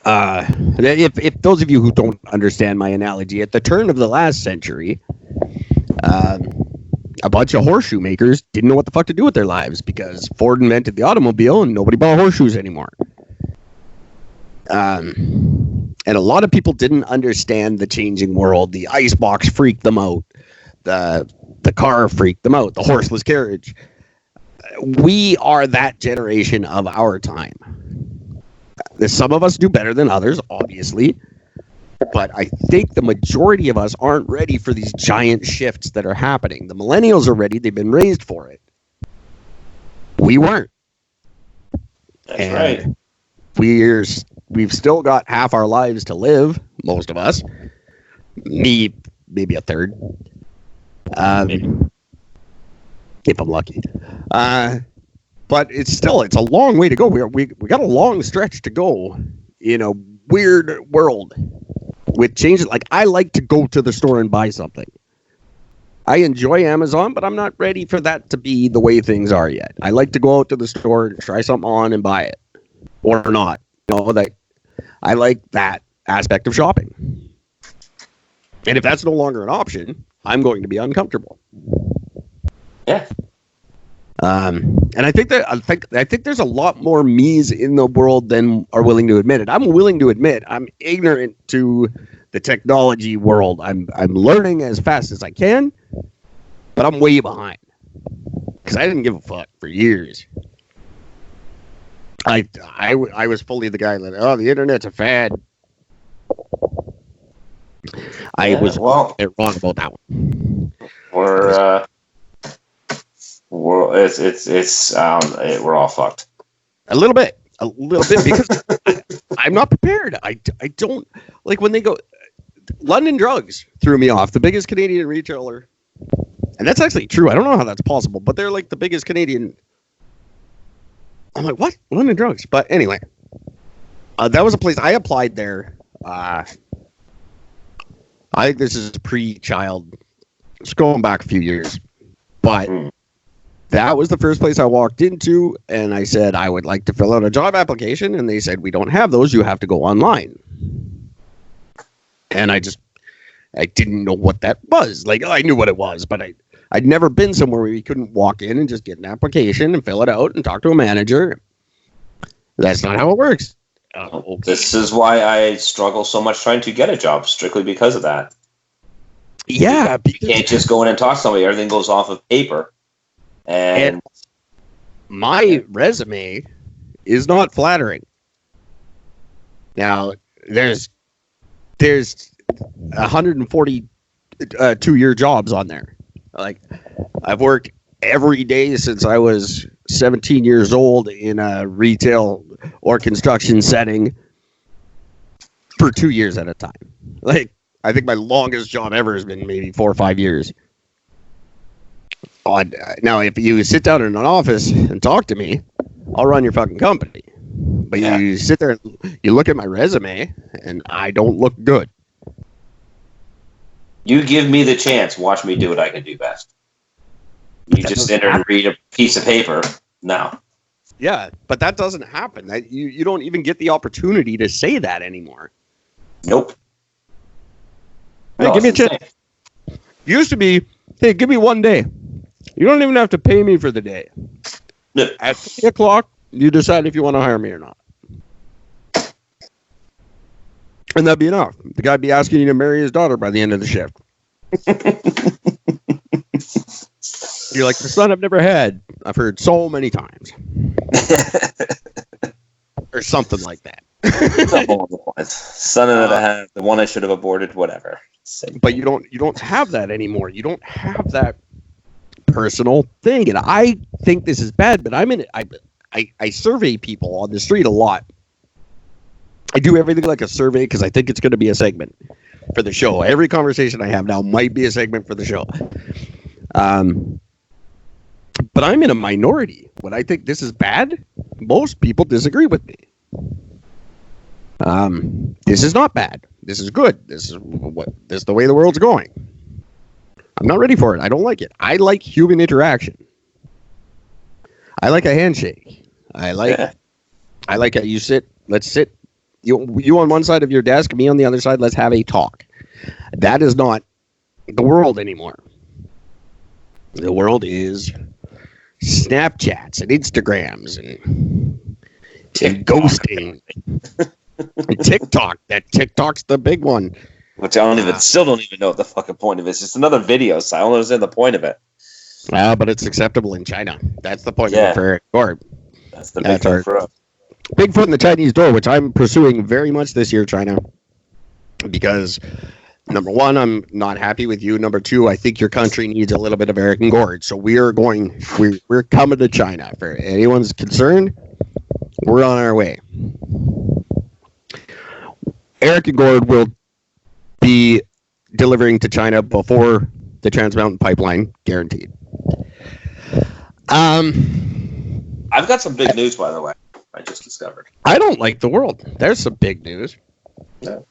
If those of you who don't understand my analogy, at the turn of the last century, a bunch of horseshoe makers didn't know what the fuck to do with their lives because Ford invented the automobile and nobody bought horseshoes anymore. And a lot of people didn't understand the changing world. The icebox freaked them out. The car freaked them out. The horseless carriage. We are that generation of our time. Some of us do better than others, obviously. But I think the majority of us aren't ready for these giant shifts that are happening. The millennials are ready. They've been raised for it. We weren't. That's right. We've still got half our lives to live, most of us. Me, maybe a third. If I'm lucky. But it's a long way to go. We got a long stretch to go in a weird world with changes. Like, I like to go to the store and buy something. I enjoy Amazon, but I'm not ready for that to be the way things are yet. I like to go out to the store and try something on and buy it, or not. That I like that aspect of shopping. And if that's no longer an option, I'm going to be uncomfortable. Yeah. And I think there's a lot more me's in the world than are willing to admit it. I'm willing to admit I'm ignorant to the technology world. I'm learning as fast as I can, but I'm way behind because I didn't give a fuck for years. I was fully the guy that the internet's a fad. I was wrong about that one. We're all fucked. A little bit because I'm not prepared. I don't like when they go. London Drugs threw me off. The biggest Canadian retailer, and that's actually true. I don't know how that's possible, but they're like the biggest Canadian. I'm like, what? London Drugs? But anyway, that was a place I applied there. I think this is pre-child. It's going back a few years, but that was the first place I walked into, and I said I would like to fill out a job application, and they said we don't have those. You have to go online. And I didn't know what that was. Like, I knew what it was, but I'd never been somewhere where you couldn't walk in and just get an application and fill it out and talk to a manager. That's not how it works. Okay. This is why I struggle so much trying to get a job, strictly because of that. Yeah. You can't just go in and talk to somebody. Everything goes off of paper. And my resume is not flattering. Now, there's 142-year jobs on there. Like, I've worked every day since I was 17 years old in a retail or construction setting for 2 years at a time. Like, I think my longest job ever has been maybe 4 or 5 years. Now, if you sit down in an office and talk to me, I'll run your fucking company. But you sit there and you look at my resume, and I don't look good. You give me the chance. Watch me do what I can do best. You just sit there and read a piece of paper. No. Yeah, but that doesn't happen. You don't even get the opportunity to say that anymore. Nope. Hey, give me a chance. Used to be, hey, give me 1 day. You don't even have to pay me for the day. No. At 3 o'clock, you decide if you want to hire me or not. And that'd be enough. The guy'd be asking you to marry his daughter by the end of the shift. You're like, the son I've never had. I've heard so many times. Or something like that. Son of the one I should have aborted, whatever. But you don't have that anymore. You don't have that personal thing. And I think this is bad, but I survey people on the street a lot. I do everything like a survey because I think it's going to be a segment for the show. Every conversation I have now might be a segment for the show. But I'm in a minority. When I think this is bad, most people disagree with me. This is not bad. This is good. This is the way the world's going. I'm not ready for it. I don't like it. I like human interaction. I like a handshake. I like how you sit. Let's sit. You on one side of your desk, me on the other side. Let's have a talk. That is not the world anymore. The world is Snapchats and Instagrams and ghosting and TikTok. TikTok's the big one. Which I still don't even know what the fucking point of it is. It's another video, so I don't understand the point of it. But it's acceptable in China. That's the point for Eric Gord. That's the big thing for us. Big foot in the Chinese door, which I'm pursuing very much this year, China. Because, number one, I'm not happy with you. Number two, I think your country needs a little bit of Eric and Gord. So we're coming to China. For anyone's concerned, we're on our way. Eric and Gord will be delivering to China before the Trans Mountain Pipeline, guaranteed. I've got some big news, by the way. I just discovered. I don't like the world. There's some big news. No.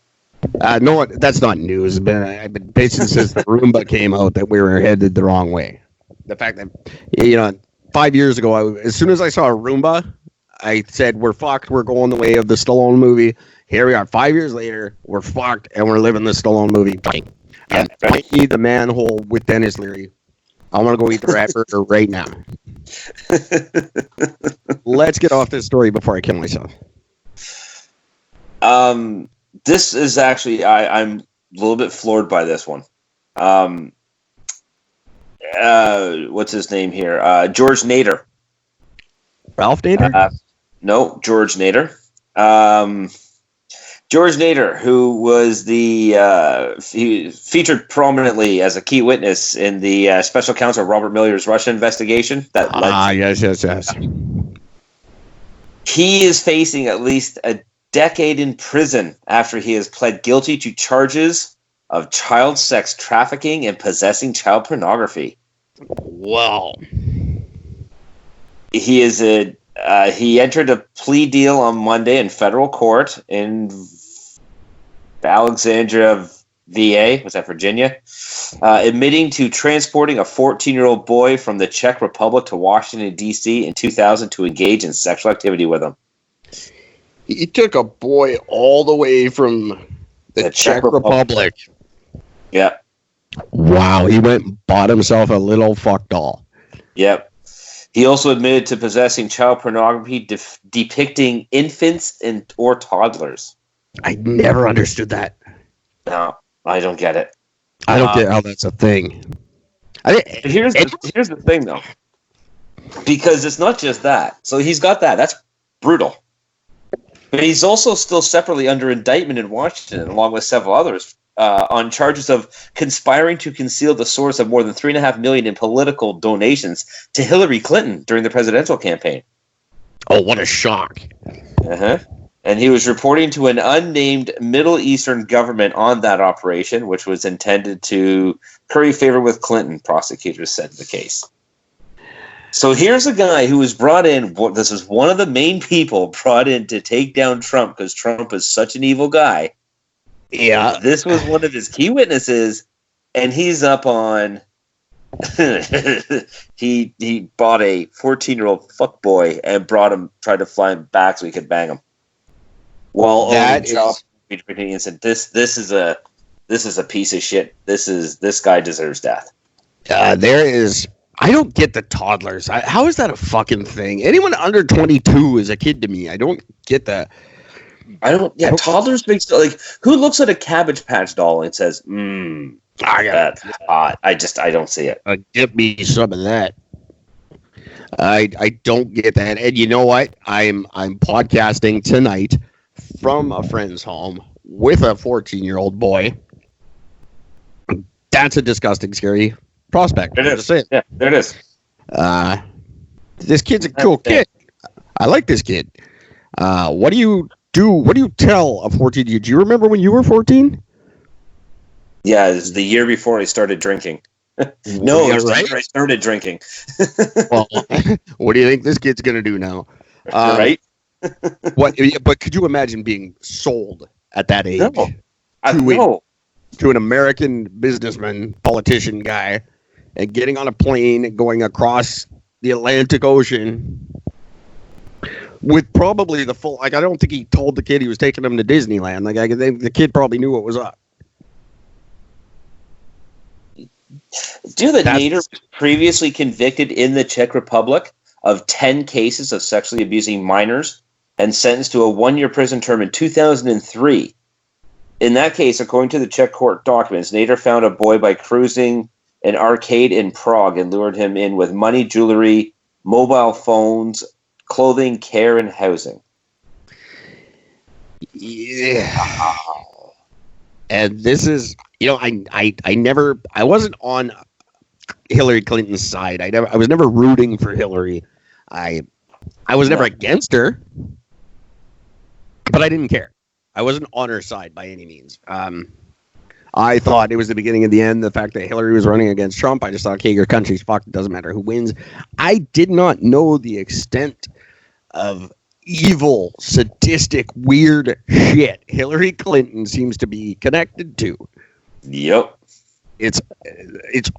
No, that's not news. But I've been basically since the Roomba came out that we were headed the wrong way. The fact that 5 years ago, as soon as I saw a Roomba, I said we're fucked. We're going the way of the Stallone movie. Here we are. 5 years later, we're fucked, and we're living the Stallone movie. And I eat the manhole with Dennis Leary. I want to go eat the rat burger right now. Let's get off this story before I kill myself. This is actually I'm a little bit floored by this one. What's his name here? George Nader. Ralph Nader? No, George Nader. George Nader, who was he featured prominently as a key witness in the special counsel Robert Mueller's Russia investigation. Yes. He is facing at least a decade in prison after he has pled guilty to charges of child sex trafficking and possessing child pornography. Wow. He entered a plea deal on Monday in federal court in Alexandria, VA, was that Virginia, admitting to transporting a 14-year-old boy from the Czech Republic to Washington, D.C. in 2000 to engage in sexual activity with him. He took a boy all the way from the Czech Republic. Yeah. Wow, he went and bought himself a little fuck doll. Yep. He also admitted to possessing child pornography depicting infants or toddlers. I never understood that. No, I don't get it. I don't get how that's a thing. Here's the thing, though. Because it's not just that. So he's got that. That's brutal. But he's also still separately under indictment in Washington, along with several others, on charges of conspiring to conceal the source of more than $3.5 million in political donations to Hillary Clinton during the presidential campaign. Oh, what a shock. Uh-huh. And he was reporting to an unnamed Middle Eastern government on that operation, which was intended to curry favor with Clinton, prosecutors said in the case. So here's a guy who was brought in. This is one of the main people brought in to take down Trump because Trump is such an evil guy. Yeah. This was one of his key witnesses, and he's up on... he bought a 14-year-old fuckboy and tried to fly him back so he could bang him. Well, that is... and said, this is a piece of shit. This guy deserves death. There is... I don't get the toddlers. How is that a fucking thing? Anyone under 22 is a kid to me. I don't get that. Toddlers make like who looks at a Cabbage Patch doll and says, that's hot. I don't see it. Get me some of that. I don't get that. And you know what? I'm podcasting tonight from a friend's home with a 14-year-old boy. That's a disgusting, scary prospect. It is. Yeah, there it is. This kid's a cool kid. I like this kid. What do you do? What do you tell a 14? Do you remember when you were 14? Yeah, it was the year before I started drinking. No, yeah, right? I started drinking. Well, what do you think this kid's gonna do now? Right? What? But could you imagine being sold at that age? No. To an American businessman, politician guy, and getting on a plane and going across the Atlantic Ocean with probably the full... Like, I don't think he told the kid he was taking him to Disneyland. Like, the kid probably knew what was up. Do that Nader was previously convicted in the Czech Republic of 10 cases of sexually abusing minors and sentenced to a 1-year prison term in 2003. In that case, according to the Czech court documents, Nader found a boy by cruising an arcade in Prague and lured him in with money, jewelry, mobile phones, clothing, care, and housing. Yeah. And this is, I wasn't on Hillary Clinton's side. I was never rooting for Hillary. I was never against her, but I didn't care. I wasn't on her side by any means. I thought it was the beginning of the end. The fact that Hillary was running against Trump, I just thought, okay, your country's fucked. It doesn't matter who wins. I did not know the extent of evil, sadistic, weird shit Hillary Clinton seems to be connected to. Yep. It's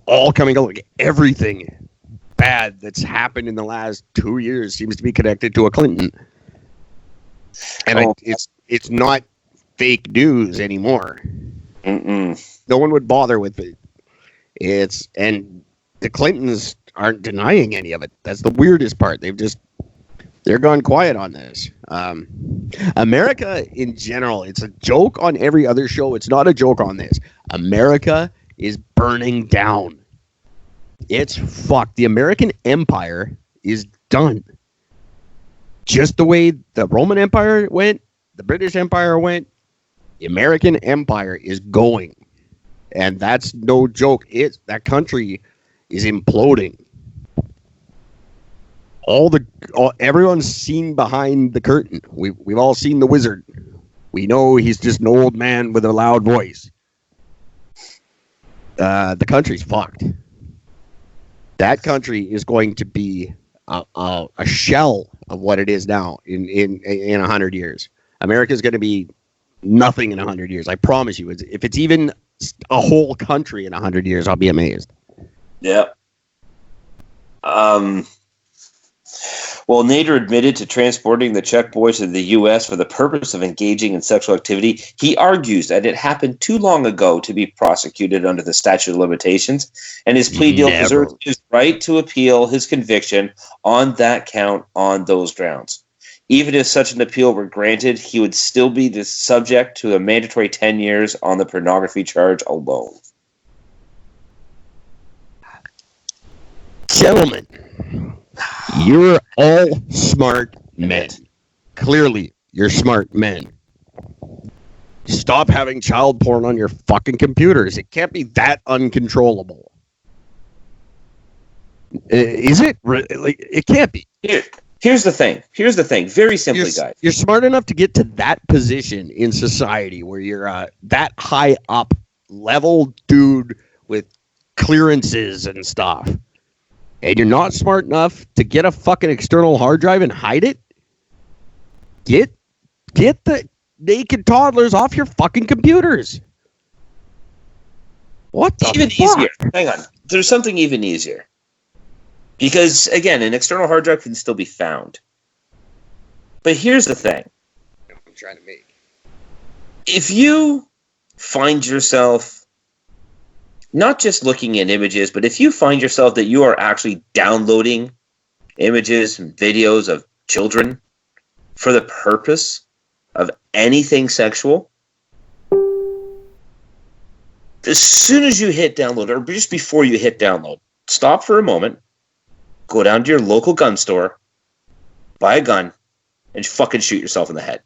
all coming out. Like everything bad that's happened in the last 2 years seems to be connected to a Clinton. And it's not fake news anymore. Mm-mm. No one would bother with it. And the Clintons aren't denying any of it. That's the weirdest part. They're gone quiet on this. America in general, it's a joke on every other show. It's not a joke on this. America is burning down. It's fucked. The American Empire is done. Just the way the Roman Empire went, the British Empire went, the American Empire is going. And that's no joke. That country is imploding. Everyone's seen behind the curtain. We've all seen the wizard. We know he's just an old man with a loud voice. The country's fucked. That country is going to be a shell of what it is now in 100 years. America's going to be nothing in 100 years. I promise you. If it's even a whole country in 100 years, I'll be amazed. Yeah. Well, Nader admitted to transporting the Czech boys to the U.S. for the purpose of engaging in sexual activity. He argues that it happened too long ago to be prosecuted under the statute of limitations, and his plea deal preserves his right to appeal his conviction on that count on those grounds. Even if such an appeal were granted, he would still be subject to a mandatory 10 years on the pornography charge alone. Gentlemen, you're all smart men. Clearly, you're smart men. Stop having child porn on your fucking computers. It can't be that uncontrollable. Is it? Like, it can't be. Here's the thing. Very simply, guys. You're smart enough to get to that position in society where you're that high up level dude with clearances and stuff. And you're not smart enough to get a fucking external hard drive and hide it? Get the naked toddlers off your fucking computers. What the even fuck? Easier. Hang on. There's something even easier. Because, again, an external hard drive can still be found. But here's the thing. I'm trying to make. If you find yourself not just looking at images, but if you find yourself that you are actually downloading images and videos of children for the purpose of anything sexual, as soon as you hit download, or just before you hit download, stop for a moment, go down to your local gun store, buy a gun, and fucking shoot yourself in the head.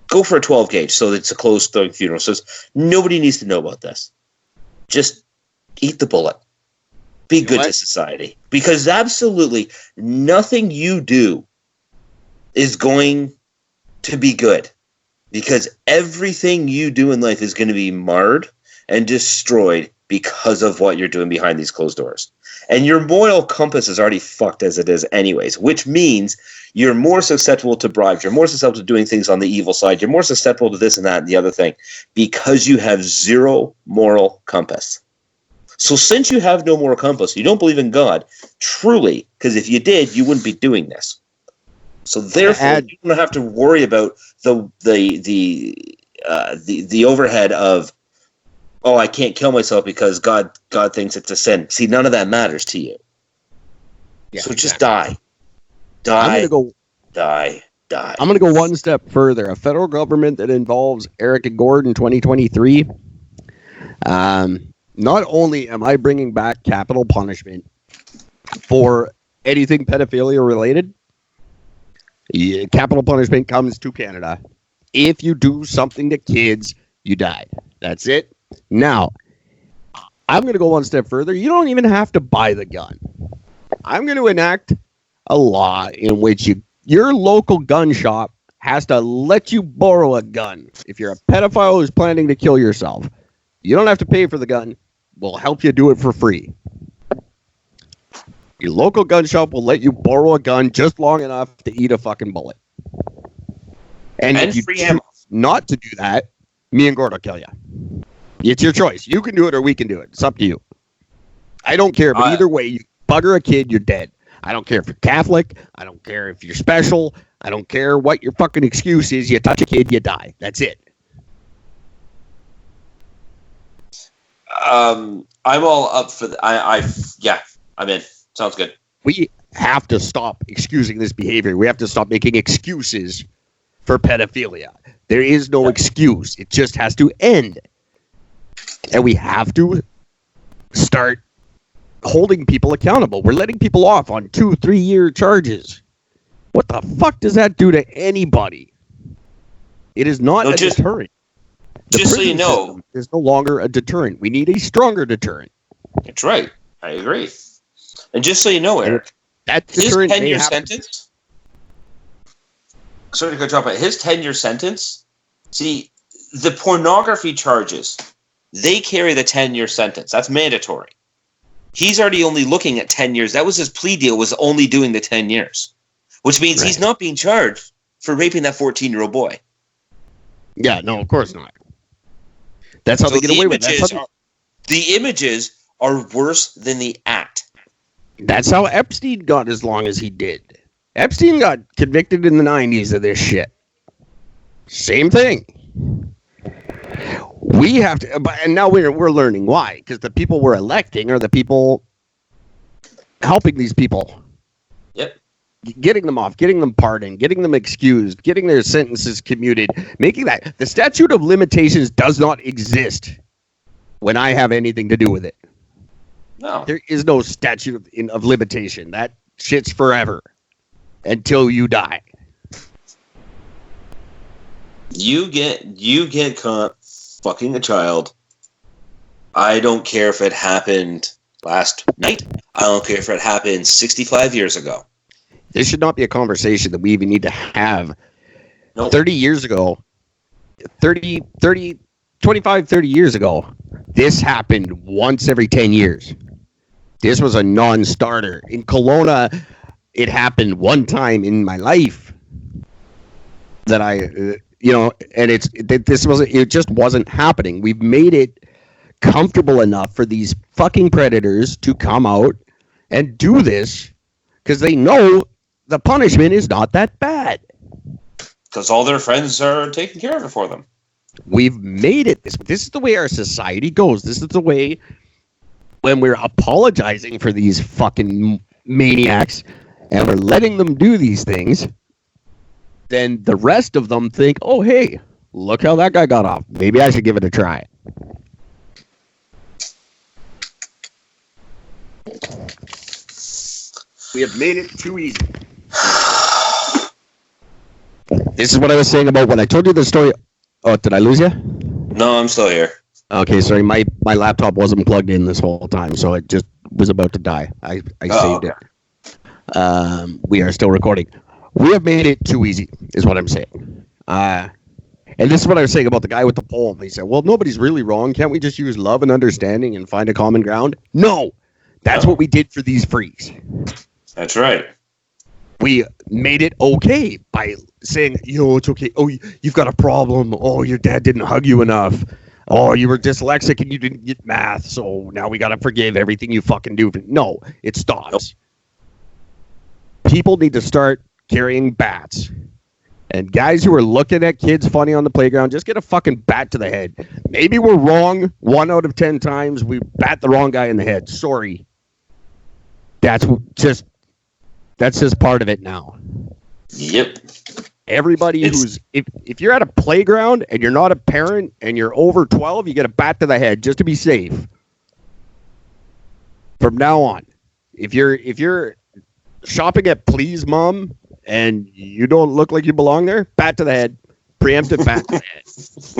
Go for a 12 gauge so that it's a closed funeral. So nobody needs to know about this. Just eat the bullet. Be good to society. Because absolutely nothing you do is going to be good. Because everything you do in life is going to be marred and destroyed because of what you're doing behind these closed doors. And your moral compass is already fucked as it is anyways, which means you're more susceptible to bribes. You're more susceptible to doing things on the evil side. You're more susceptible to this and that and the other thing because you have zero moral compass. So since you have no moral compass, you don't believe in God, truly, because if you did, you wouldn't be doing this. So therefore, you don't have to worry about the overhead of, oh, I can't kill myself because God thinks it's a sin. See, none of that matters to you. Yeah, so just die. Die. I'm going to go one step further. A federal government that involves Eric and Gordon 2023. Not only am I bringing back capital punishment for anything pedophilia related, capital punishment comes to Canada. If you do something to kids, you die. That's it. Now, I'm going to go one step further. You don't even have to buy the gun. I'm going to enact a law in which your local gun shop has to let you borrow a gun. If you're a pedophile who's planning to kill yourself, you don't have to pay for the gun. We'll help you do it for free. Your local gun shop will let you borrow a gun just long enough to eat a fucking bullet. And if you free choose ammo. not to do that, me and Gord will kill you. It's your choice. You can do it or we can do it. It's up to you. I don't care, but either way, you bugger a kid, you're dead. I don't care if you're Catholic. I don't care if you're special. I don't care what your fucking excuse is. You touch a kid, you die. That's it. I'm all up for yeah, I'm in. Sounds good. We have to stop excusing this behavior. We have to stop making excuses for pedophilia. There is no excuse. It just has to end. And we have to start holding people accountable. We're letting people off on 2-3 year charges. What the fuck does that do to anybody? It is not a deterrent. Just so you know, there's no longer a deterrent. We need a stronger deterrent. That's right. I agree. And just so you know, Eric, that his deterrent 10-year sentence. Sorry to go drop it. His 10-year sentence. See, the pornography charges, they carry the 10-year sentence. That's mandatory. He's already only looking at 10 years. That was his plea deal, was only doing the 10 years. Which means he's not being charged for raping that 14-year-old boy. Yeah, no, of course not. That's how they get away with it. The images are worse than the act. That's how Epstein got as long as he did. Epstein got convicted in the 90s of this shit. Same thing. We have to, and now we're learning why. Because the people we're electing are the people helping these people. Yep. Getting them off, getting them pardoned, getting them excused, getting their sentences commuted, making that the statute of limitations does not exist when I have anything to do with it. No. There is no statute of limitation. That shit's forever until you die. You get caught fucking a child. I don't care if it happened last night. I don't care if it happened 65 years ago. This should not be a conversation that we even need to have. Nope. 30 years ago, 25, 30 years ago, this happened once every 10 years. This was a non-starter. In Kelowna, it happened one time in my life that it just wasn't happening. We've made it comfortable enough for these fucking predators to come out and do this because they know the punishment is not that bad. Because all their friends are taking care of it for them. We've made it. This is the way our society goes. This is the way when we're apologizing for these fucking maniacs and we're letting them do these things, then the rest of them think, oh, hey, look how that guy got off. Maybe I should give it a try. We have made it too easy. This is what I was saying about when I told you the story. Oh, did I lose you? No, I'm still here. Okay, sorry. My laptop wasn't plugged in this whole time, so it just was about to die. I saved it. We are still recording. We have made it too easy, is what I'm saying. And this is what I was saying about the guy with the poem. He said, well, nobody's really wrong. Can't we just use love and understanding and find a common ground? No. That's what we did for these freaks. That's right. We made it okay by saying, it's okay. Oh, you've got a problem. Oh, your dad didn't hug you enough. Oh, you were dyslexic and you didn't get math. So now we got to forgive everything you fucking do. No, it stops. Nope. People need to start carrying bats. And guys who are looking at kids funny on the playground, just get a fucking bat to the head. Maybe we're wrong 1 out of 10 times. We bat the wrong guy in the head. Sorry. That's just part of it now. Yep. Everybody if you're at a playground and you're not a parent and you're over 12, you get a bat to the head just to be safe. From now on, if you're shopping at Please Mom and you don't look like you belong there, bat to the head, preemptive bat to the head.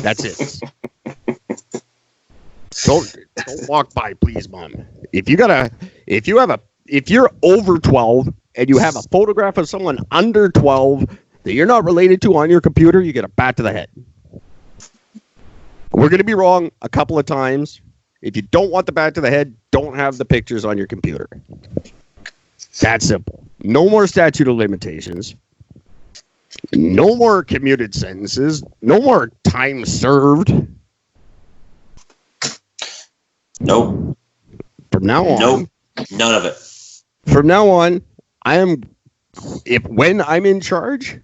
That's it. Don't walk by Please Mom. If you're over 12 and you have a photograph of someone under 12 that you're not related to on your computer, you get a bat to the head. We're going to be wrong a couple of times. If you don't want the bat to the head, don't have the pictures on your computer. That simple. No more statute of limitations. No more commuted sentences. No more time served. Nope. From now on. Nope. None of it. From now on, when I'm in charge,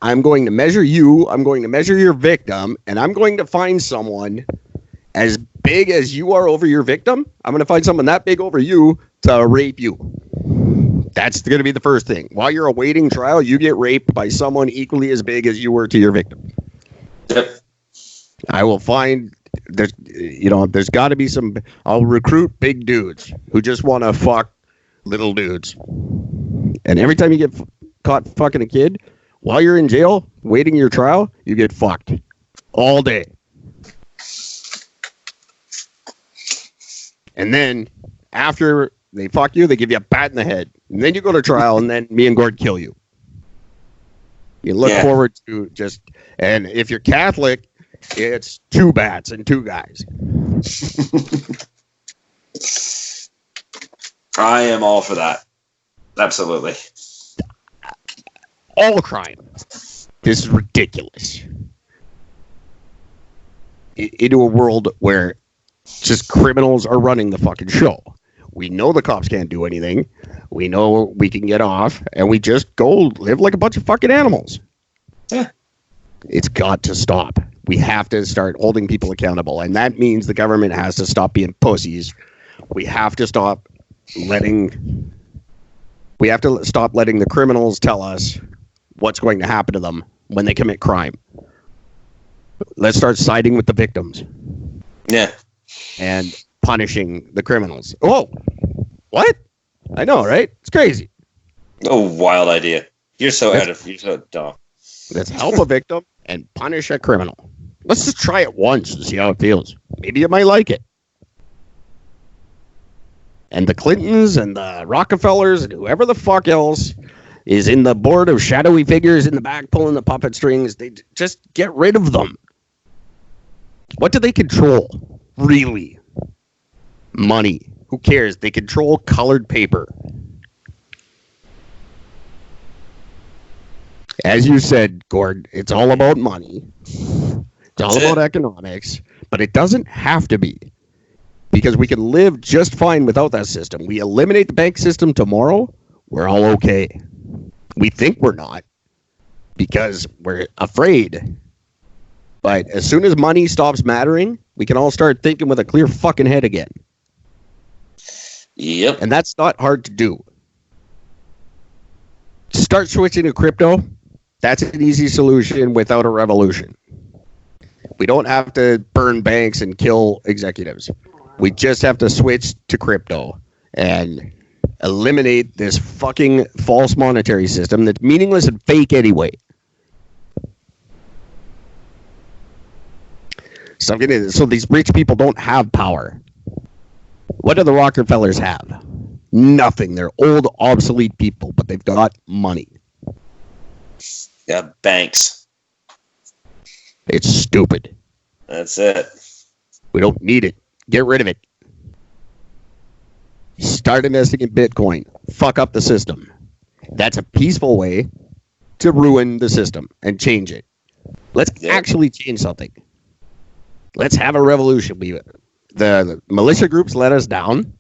I'm going to measure you, I'm going to measure your victim, and I'm going to find someone as big as you are over your victim. I'm going to find someone that big over you to rape you. That's going to be the first thing. While you're awaiting trial, you get raped by someone equally as big as you were to your victim. Yep. I will find there's got to be some. I'll recruit big dudes who just want to fuck little dudes. And every time you get caught fucking a kid, while you're in jail waiting your trial, you get fucked all day. And then after they fuck you, they give you a bat in the head. And then you go to trial, and then me and Gord kill you. You look forward to just, and if you're Catholic, it's 2 bats and 2 guys. I am all for that. Absolutely. All crime. This is ridiculous. Into a world where just criminals are running the fucking show. We know the cops can't do anything. We know we can get off, and we just go live like a bunch of fucking animals. Yeah. It's got to stop. We have to start holding people accountable, and that means the government has to stop being pussies. We have to stop letting the criminals tell us what's going to happen to them when they commit crime. Let's start siding with the victims. Yeah. And punishing the criminals. Oh, what? I know, right? It's crazy. Oh, wild idea. You're so dumb. Let's help a victim and punish a criminal. Let's just try it once and see how it feels. Maybe you might like it. And the Clintons and the Rockefellers and whoever the fuck else is in the board of shadowy figures in the back pulling the puppet strings, they just get rid of them. What do they control? Really? Money. Who cares? They control colored paper. As you said, Gord, it's all about money. It's all about economics, but it doesn't have to be. Because we can live just fine without that system. We eliminate the bank system tomorrow, we're all okay. We think we're not because we're afraid. But as soon as money stops mattering, we can all start thinking with a clear fucking head again. Yep. And that's not hard to do. Start switching to crypto. That's an easy solution without a revolution. We don't have to burn banks and kill executives. We just have to switch to crypto and eliminate this fucking false monetary system that's meaningless and fake anyway. So these rich people don't have power. What do the Rockefellers have? Nothing. They're old, obsolete people, but they've got money. Yeah, banks. It's stupid. That's it. We don't need it. Get rid of it. Start investing in Bitcoin. Fuck up the system. That's a peaceful way to ruin the system and change it. Let's actually change something. Let's have a revolution. The militia groups let us down.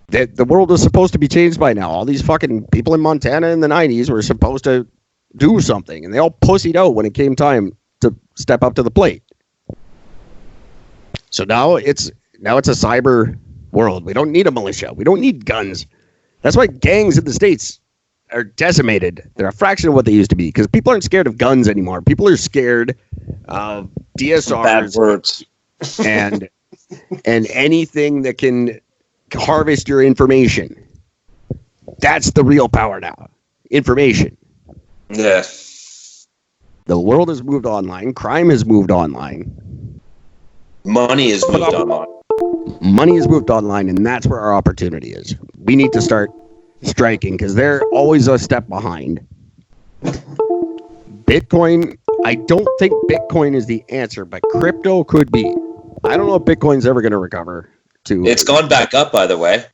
The world was supposed to be changed by now. All these fucking people in Montana in the 90s were supposed to do something, and they all pussied out when it came time to step up to the plate. So now it's a cyber world. We don't need a militia. We don't need guns. That's why gangs in the States are decimated. They're a fraction of what they used to be because people aren't scared of guns anymore. People are scared of DSRs. Bad words. and anything that can harvest your information. That's the real power now. Information. Yeah. The world has moved online. Crime has moved online. Money has moved online. Money has moved online, and that's where our opportunity is. We need to start striking because they're always a step behind. Bitcoin, I don't think Bitcoin is the answer, but crypto could be. I don't know if Bitcoin's ever going to recover. It's gone back up, by the way.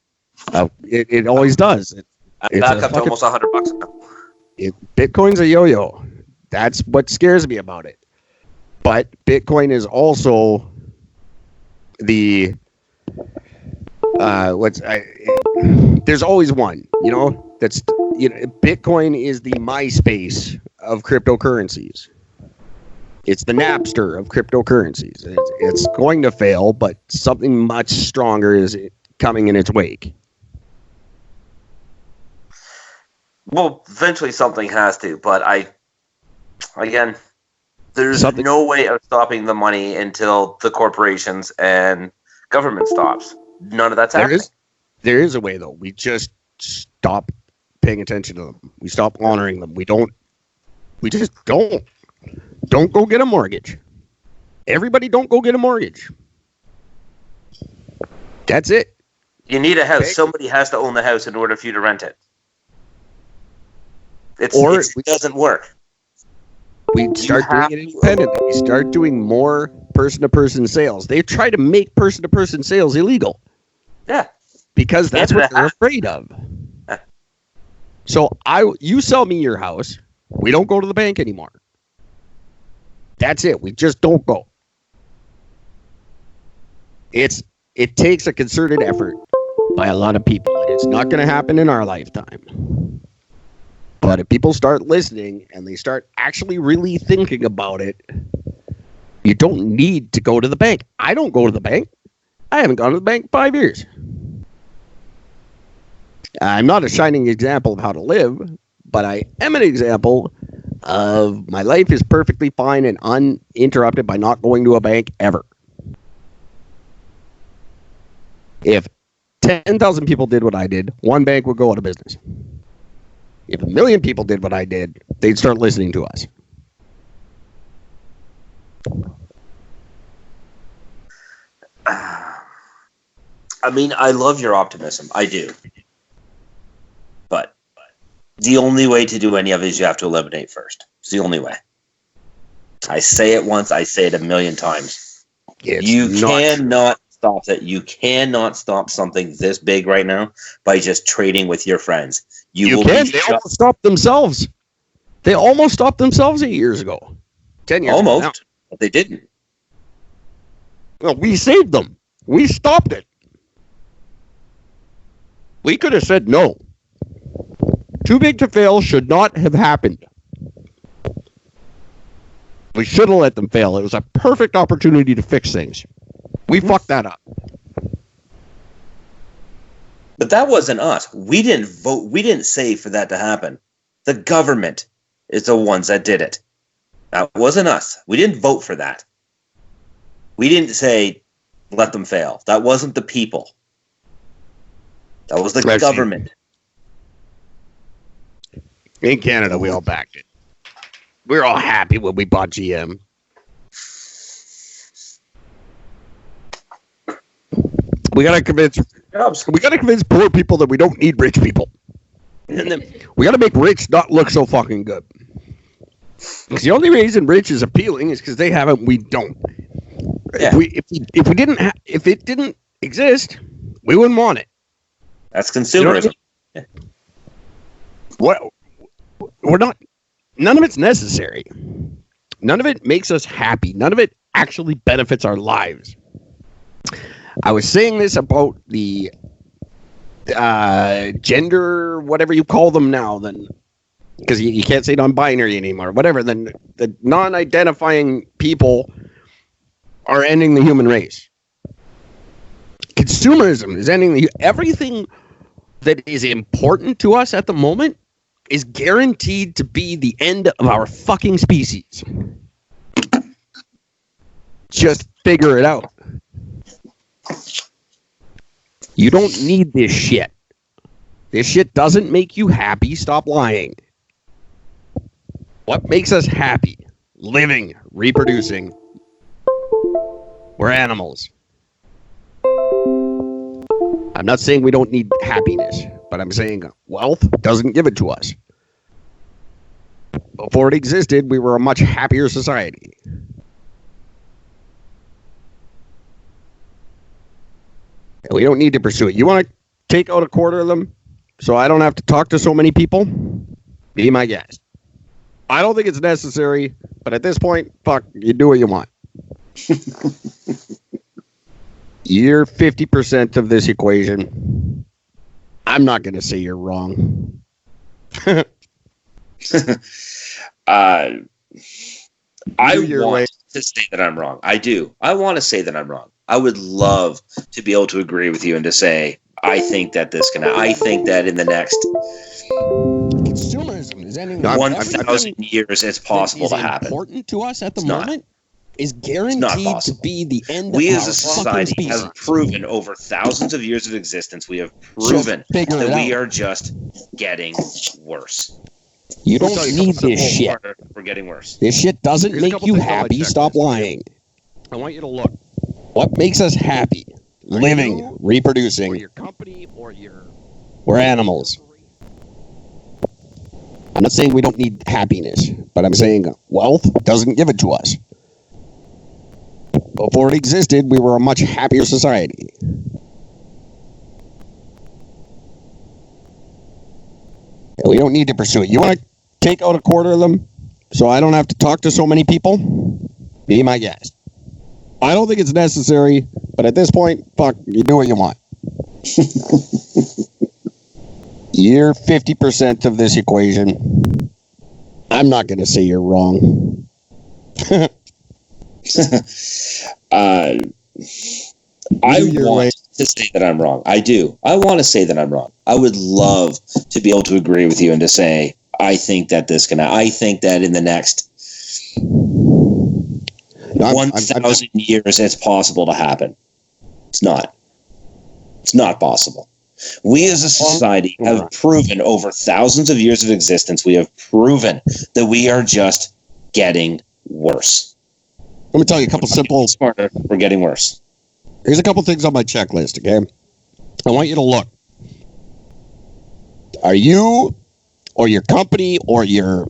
It always does. I'm back up to almost $100 now. Bitcoin's a yo-yo. That's what scares me about it. But Bitcoin is also the there's always one, that's Bitcoin is the MySpace of cryptocurrencies. It's the Napster of cryptocurrencies. It's going to fail, but something much stronger is coming in its wake. Well, eventually something has to, but there's no way of stopping the money until the corporations and government stops. None of that's happening. There is a way, though. We just stop paying attention to them. We stop honoring them. We just don't. Don't go get a mortgage. Everybody don't go get a mortgage. That's it. You need a house. Okay. Somebody has to own the house in order for you to rent it. It doesn't work. We start doing it independently. We start doing more person-to-person sales. They try to make person-to-person sales illegal. Yeah. Because that's what they're afraid of. So you sell me your house. We don't go to the bank anymore. That's it. We just don't go. It takes a concerted effort by a lot of people, and it's not going to happen in our lifetime. But if people start listening and they start actually really thinking about it, you don't need to go to the bank. I don't go to the bank. I haven't gone to the bank in 5 years. I'm not a shining example of how to live, but I am an example of my life is perfectly fine and uninterrupted by not going to a bank ever. If 10,000 people did what I did, one bank would go out of business. If 1 million people did what I did, they'd start listening to us. I mean, I love your optimism. I do. But the only way to do any of it is you have to eliminate first. It's the only way. I say it once, I say it 1 million times. You cannot stop it. You cannot stop something this big right now by just trading with your friends. You can. They almost stopped themselves. They almost stopped themselves 8 years ago. 10 years ago. Almost. But they didn't. Well, we saved them. We stopped it. We could have said no. Too big to fail should not have happened. We should have let them fail. It was a perfect opportunity to fix things. We fucked that up. But that wasn't us. We didn't vote. We didn't say for that to happen. The government is the ones that did it. That wasn't us. We didn't vote for that. We didn't say, let them fail. That wasn't the people. That was the government. In Canada, we all backed it. We were all happy when we bought GM. We gotta convince poor people that we don't need rich people. And then we gotta make rich not look so fucking good. Because the only reason rich is appealing is because they have it, we don't. Yeah. If it didn't exist, we wouldn't want it. That's consumerism. You know what I mean? We're not. None of it's necessary. None of it makes us happy. None of it actually benefits our lives. I was saying this about the gender, whatever you call them now, then, because you can't say non-binary anymore, whatever. Then the non-identifying people are ending the human race. Consumerism is ending everything that is important to us at the moment is guaranteed to be the end of our fucking species. Just figure it out. You don't need this shit. This shit doesn't make you happy. Stop lying. What makes us happy? Living, reproducing. We're animals. I'm not saying we don't need happiness, but I'm saying wealth doesn't give it to us. Before it existed, we were a much happier society. We don't need to pursue it. You want to take out a quarter of them so I don't have to talk to so many people? Be my guest. I don't think it's necessary, but at this point, fuck, you do what you want. You're 50% of this equation. I'm not going to say you're wrong. I your want way. to say that I'm wrong. I do. I want to say that I'm wrong. I would love to be able to agree with you and to say, I think that I think that in the next Consumerism is ending 1,000 years, it's possible to happen. Important to us at the It's not. moment is not guaranteed to possible. be the end We of as our a fucking society species. have proven over thousands of years of existence, we have proven figure that it we out. are just getting worse. You We'll don't tell you need something this about shit. We're getting worse. This shit doesn't Here's a make couple you things on my happy. Stop checklist. lying. I want you to look. What makes us happy? Are Living, you or reproducing. your company or your... We're animals. I'm not saying we don't need happiness, but I'm saying wealth doesn't give it to us. Before it existed, we were a much happier society. And we don't need to pursue it. You want to take out a quarter of them so I don't have to talk to so many people? Be my guest. I don't think it's necessary, but at this point, fuck, you do what you want. You're 50% of this equation. I'm not going to say you're wrong. I your way. want to say that I'm wrong. I do. I want to say that I'm wrong. I would love to be able to agree with you and to say, I think that I think that in the next 1,000 years, it's possible to happen. It's not. It's not possible. We as a society have proven over thousands of years of existence, we have proven that we are just getting worse. Let me tell you a couple simple... Smarter, we're getting worse. Here's a couple things on my checklist, okay? I want you to look. Are you or your company or your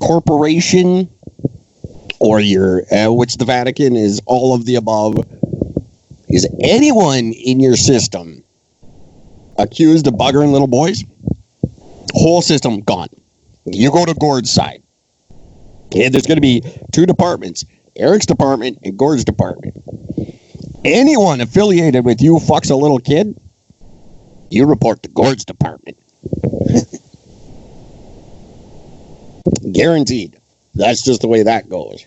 corporation or your, which the Vatican is all of the above, is anyone in your system accused of buggering little boys? Whole system gone. You go to Gord's side. Okay, there's going to be two departments, Eric's department and Gord's department. Anyone affiliated with you fucks a little kid, you report to Gord's department. Guaranteed. That's just the way that goes.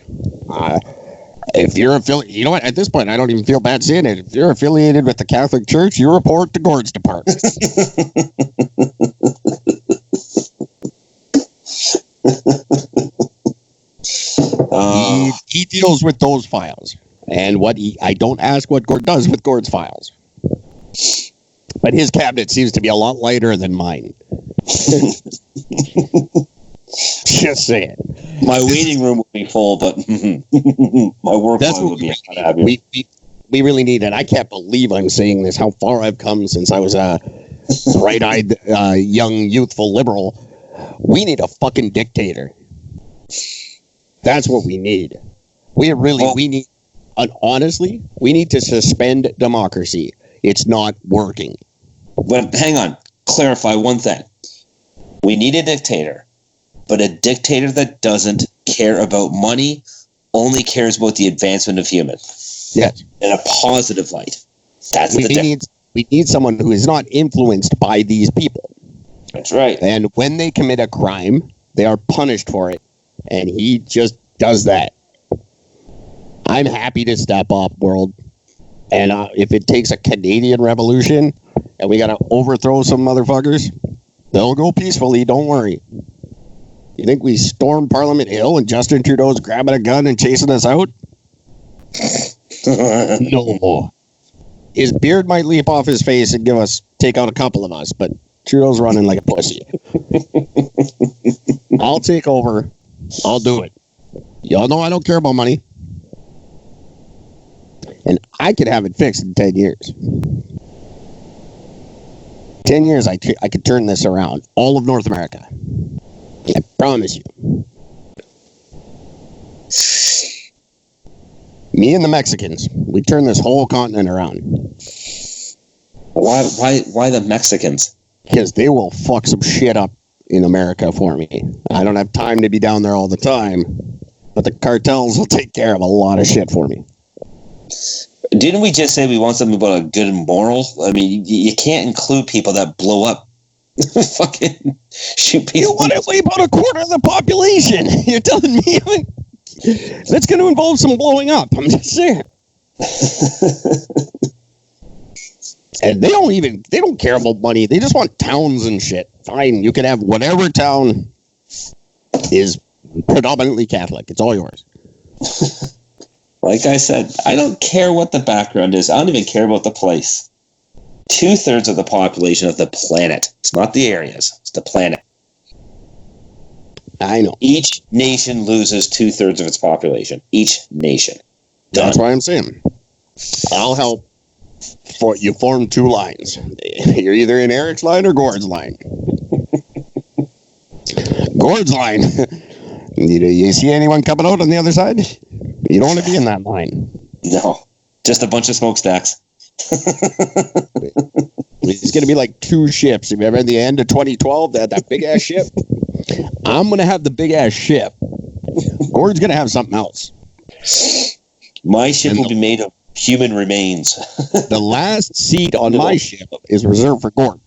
If you're affiliated, you know what? At this point, I don't even feel bad saying it. If you're affiliated with the Catholic Church, you report to Gord's department. He deals with those files. And I don't ask what Gord does with Gord's files. But his cabinet seems to be a lot lighter than mine. Just saying. My waiting room would be full, but my work room would be unhappy. We really need it. I can't believe I'm saying this, how far I've come since I was a bright-eyed, young, youthful liberal. We need a fucking dictator. That's what we need. Honestly, we need to suspend democracy. It's not working. But hang on. Clarify one thing. We need a dictator, but a dictator that doesn't care about money, only cares about the advancement of humans. Yes. In a positive light. That's the difference. We need someone who is not influenced by these people. That's right. And when they commit a crime, they are punished for it. And he just does that. I'm happy to step up, world. And if it takes a Canadian revolution and we got to overthrow some motherfuckers, they'll go peacefully. Don't worry. You think we stormed Parliament Hill and Justin Trudeau's grabbing a gun and chasing us out? No. His beard might leap off his face and take out a couple of us, but Trudeau's running like a pussy. I'll take over. I'll do it. Y'all know I don't care about money. And I could have it fixed in 10 years. 10 years, I could turn this around. All of North America. I promise you. Me and the Mexicans, we turn this whole continent around. Why the Mexicans? Because they will fuck some shit up in America for me. I don't have time to be down there all the time, but the cartels will take care of a lot of shit for me. Didn't we just say we want something about a good moral? I mean, you can't include people that blow up. Fucking shoot people. You want to leave about a quarter of the population. You're telling me that's going to involve some blowing up. I'm just saying. And they don't care about money. They just want towns and shit. Fine, you can have whatever town is predominantly Catholic. It's all yours. Like I said, I don't care what the background is. I don't even care about the place. 2/3 of the population of the planet. It's not the areas. It's the planet. I know. Each nation loses 2/3 of its population. Each nation. Done. That's why I'm saying. I'll help. You form two lines. You're either in Eric's line or Gord's line. Gord's line. You see anyone coming out on the other side? You don't want to be in that line. No. Just a bunch of smokestacks. It's going to be like two ships. Remember at the end of 2012, they had that big-ass ship? I'm going to have the big-ass ship. Gord's going to have something else. My ship will be made of human remains. The last seat on my ship is reserved for Gord.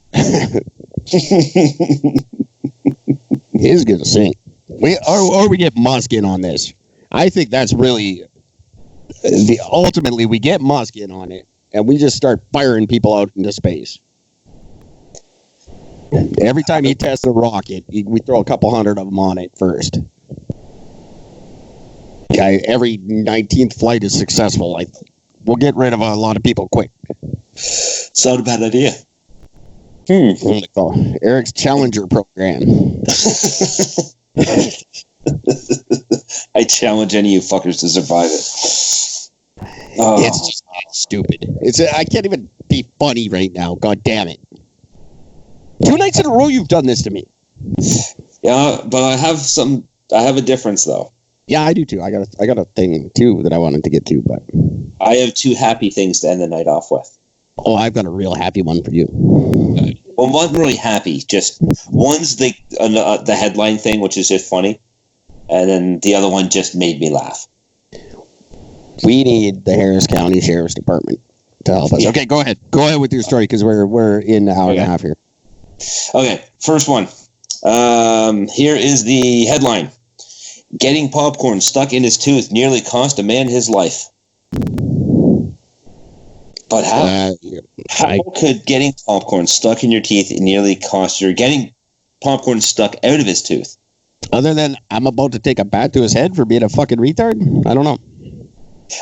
He's going to sink. Or we get Musk in on this. I think that's really... ultimately, we get Musk in on it, and we just start firing people out into space. Every time he tests a rocket, we throw a couple hundred of them on it first. Every 19th flight is successful. We'll get rid of a lot of people quick. It's not a bad idea. Eric's Challenger program. I challenge any of you fuckers to survive it. Oh. It's just stupid. I can't even be funny right now. God damn it. 2 nights in a row you've done this to me. Yeah, but I have a difference though. Yeah, I do too. I got a thing too that I wanted to get to, but I have 2 happy things to end the night off with. Oh, I've got a real happy one for you. Well, not really happy. Just one's the headline thing, which is just funny, and then the other one just made me laugh. We need the Harris County Sheriff's Department to help us. Okay, go ahead. Go ahead with your story because we're in an hour and a half here. Okay, first one. Here is the headline. Getting popcorn stuck in his tooth nearly cost a man his life. But how could getting popcorn stuck in your teeth nearly cost you? Getting popcorn stuck out of his tooth? Other than I'm about to take a bat to his head for being a fucking retard? I don't know.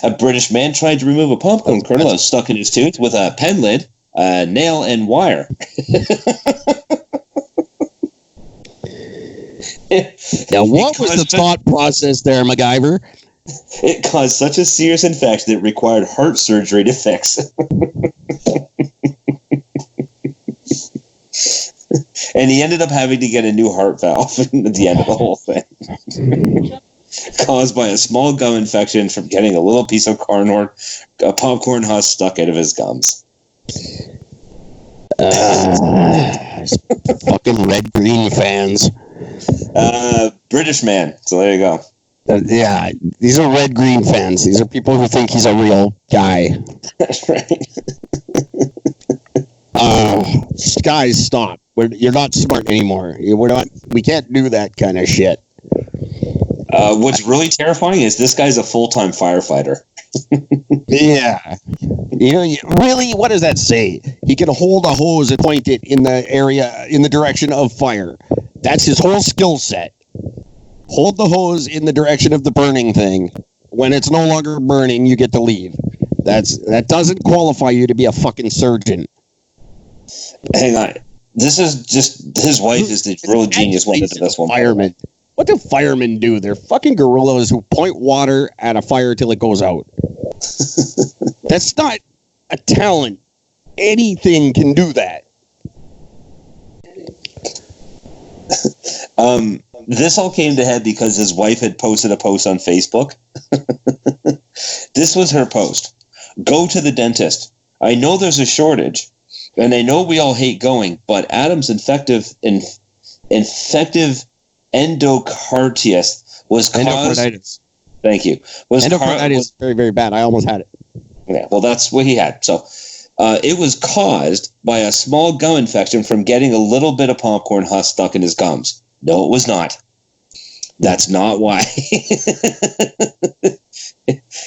A British man tried to remove a popcorn kernel that was stuck in his tooth with a pen lid, a nail, and wire. Now, what was the thought process there, MacGyver? It caused such a serious infection that it required heart surgery to fix. And he ended up having to get a new heart valve at the end of the whole thing. Caused by a small gum infection from getting a little piece of popcorn husk stuck out of his gums. Fucking red-green fans. British man. So there you go. Yeah, these are red-green fans. These are people who think he's a real guy. That's right. Guys, stop. You're not smart anymore. We can't do that kind of shit. What's really terrifying is this guy's a full-time firefighter. Yeah. Really, what does that say? He can hold a hose and point it in the direction of fire. That's his whole skill set. Hold the hose in the direction of the burning thing. When it's no longer burning, you get to leave. That doesn't qualify you to be a fucking surgeon. Hang on. This is just his wife is the real genius one into this one. Firemen. What do firemen do? They're fucking gorillas who point water at a fire till it goes out. That's not a talent. Anything can do that. This all came to head because his wife had posted a post on Facebook. This was her post. Go to the dentist. I know there's a shortage, And I know we all hate going, but Adam's infective endocarditis was caused. Endocarditis. Thank you. Endocarditis is very, very bad. I almost had it. Yeah, well, that's what he had. So it was caused by a small gum infection from getting a little bit of popcorn husk stuck in his gums. No, it was not. That's not why.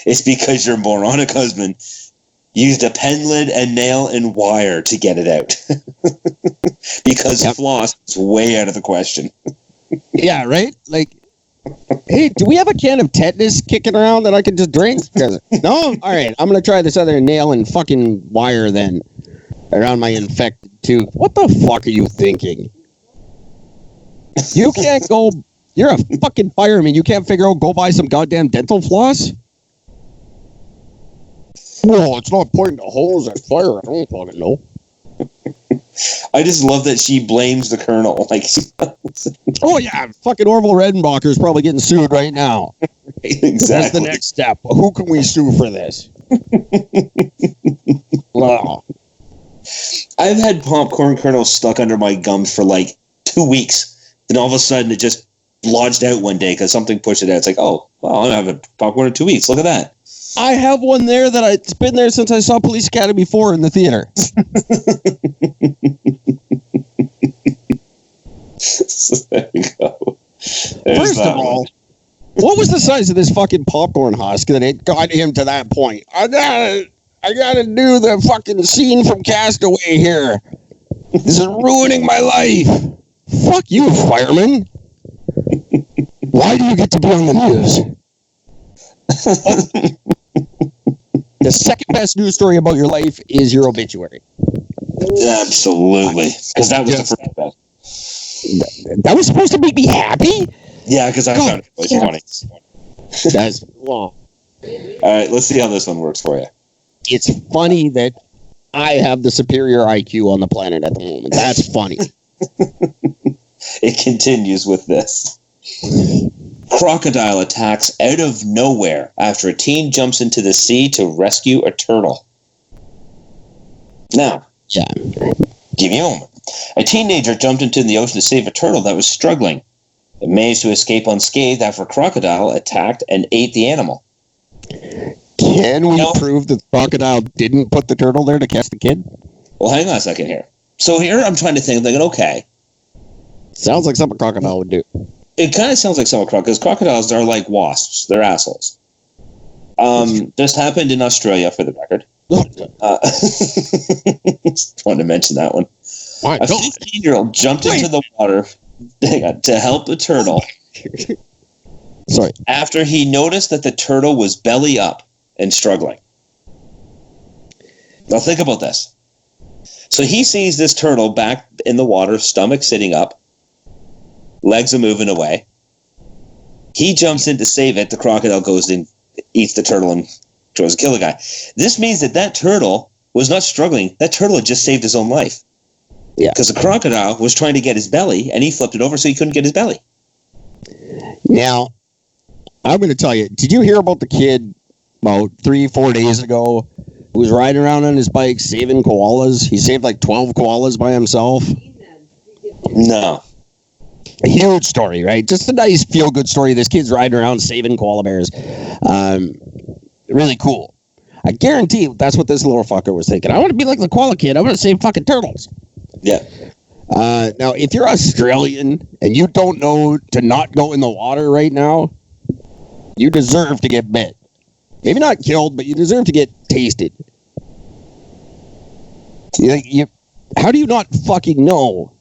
It's because your moronic husband used a pen lid and nail and wire to get it out. Because floss is way out of the question. Yeah, right? Like, hey, do we have a can of tetanus kicking around that I could just drink? No? All right, I'm going to try this other nail and fucking wire then around my infected tooth. What the fuck are you thinking? You can't go... You're a fucking fireman. You can't figure out go buy some goddamn dental floss? Well, it's not pointing to holes at fire. I don't fucking know. I just love that she blames the colonel. Like, oh yeah, fucking Orville Redenbacher is probably getting sued right now. Exactly. That's the next step. Who can we sue for this? Wow. I've had popcorn kernels stuck under my gums for like 2 weeks. Then all of a sudden it just lodged out one day because something pushed it out. It's like, oh, well, I'm having popcorn in 2 weeks. Look at that. I have one there that it's been there since I saw Police Academy 4 in the theater. There you go. First of all, what was the size of this fucking popcorn husk that it got him to that point? I gotta do the fucking scene from Castaway here. This is ruining my life. Fuck you, fireman. Why do you get to be on the news? The second best news story about your life is your obituary. Absolutely. Because that was the first best. That was supposed to make me happy? Yeah, because I found it was funny. That's, well. All right, let's see how this one works for you. It's funny that I have the superior IQ on the planet at the moment. That's funny. It continues with this. Crocodile attacks out of nowhere after a teen jumps into the sea to rescue a turtle. Now, yeah. Give me a moment. A teenager jumped into the ocean to save a turtle that was struggling. It managed to escape unscathed after a crocodile attacked and ate the animal. Can we prove that the crocodile didn't put the turtle there to catch the kid? Well, hang on a second here. So here I'm trying to think, thinking, okay. Sounds like something a crocodile would do. It kind of sounds like some crocodiles. Crocodiles are like wasps. They're assholes. This happened in Australia, for the record. Just wanted to mention that one. A 15-year-old jumped into the water to help a turtle. Sorry. After he noticed that the turtle was belly up and struggling. Now think about this. So he sees this turtle back in the water, stomach sitting up, legs are moving away. He jumps in to save it. The crocodile goes and eats the turtle and tries to kill the guy. This means that turtle was not struggling. That turtle had just saved his own life. Yeah. Because the crocodile was trying to get his belly, and he flipped it over so he couldn't get his belly. Now, I'm going to tell you, did you hear about the kid about 3-4 days ago who was riding around on his bike saving koalas? He saved like 12 koalas by himself. No. A huge story, right? Just a nice feel-good story. This kid's riding around saving koala bears. Really cool. I guarantee that's what this little fucker was thinking. I want to be like the koala kid. I want to save fucking turtles. Yeah. Now, if you're Australian and you don't know to not go in the water right now, you deserve to get bit. Maybe not killed, but you deserve to get tasted. How do you not fucking know?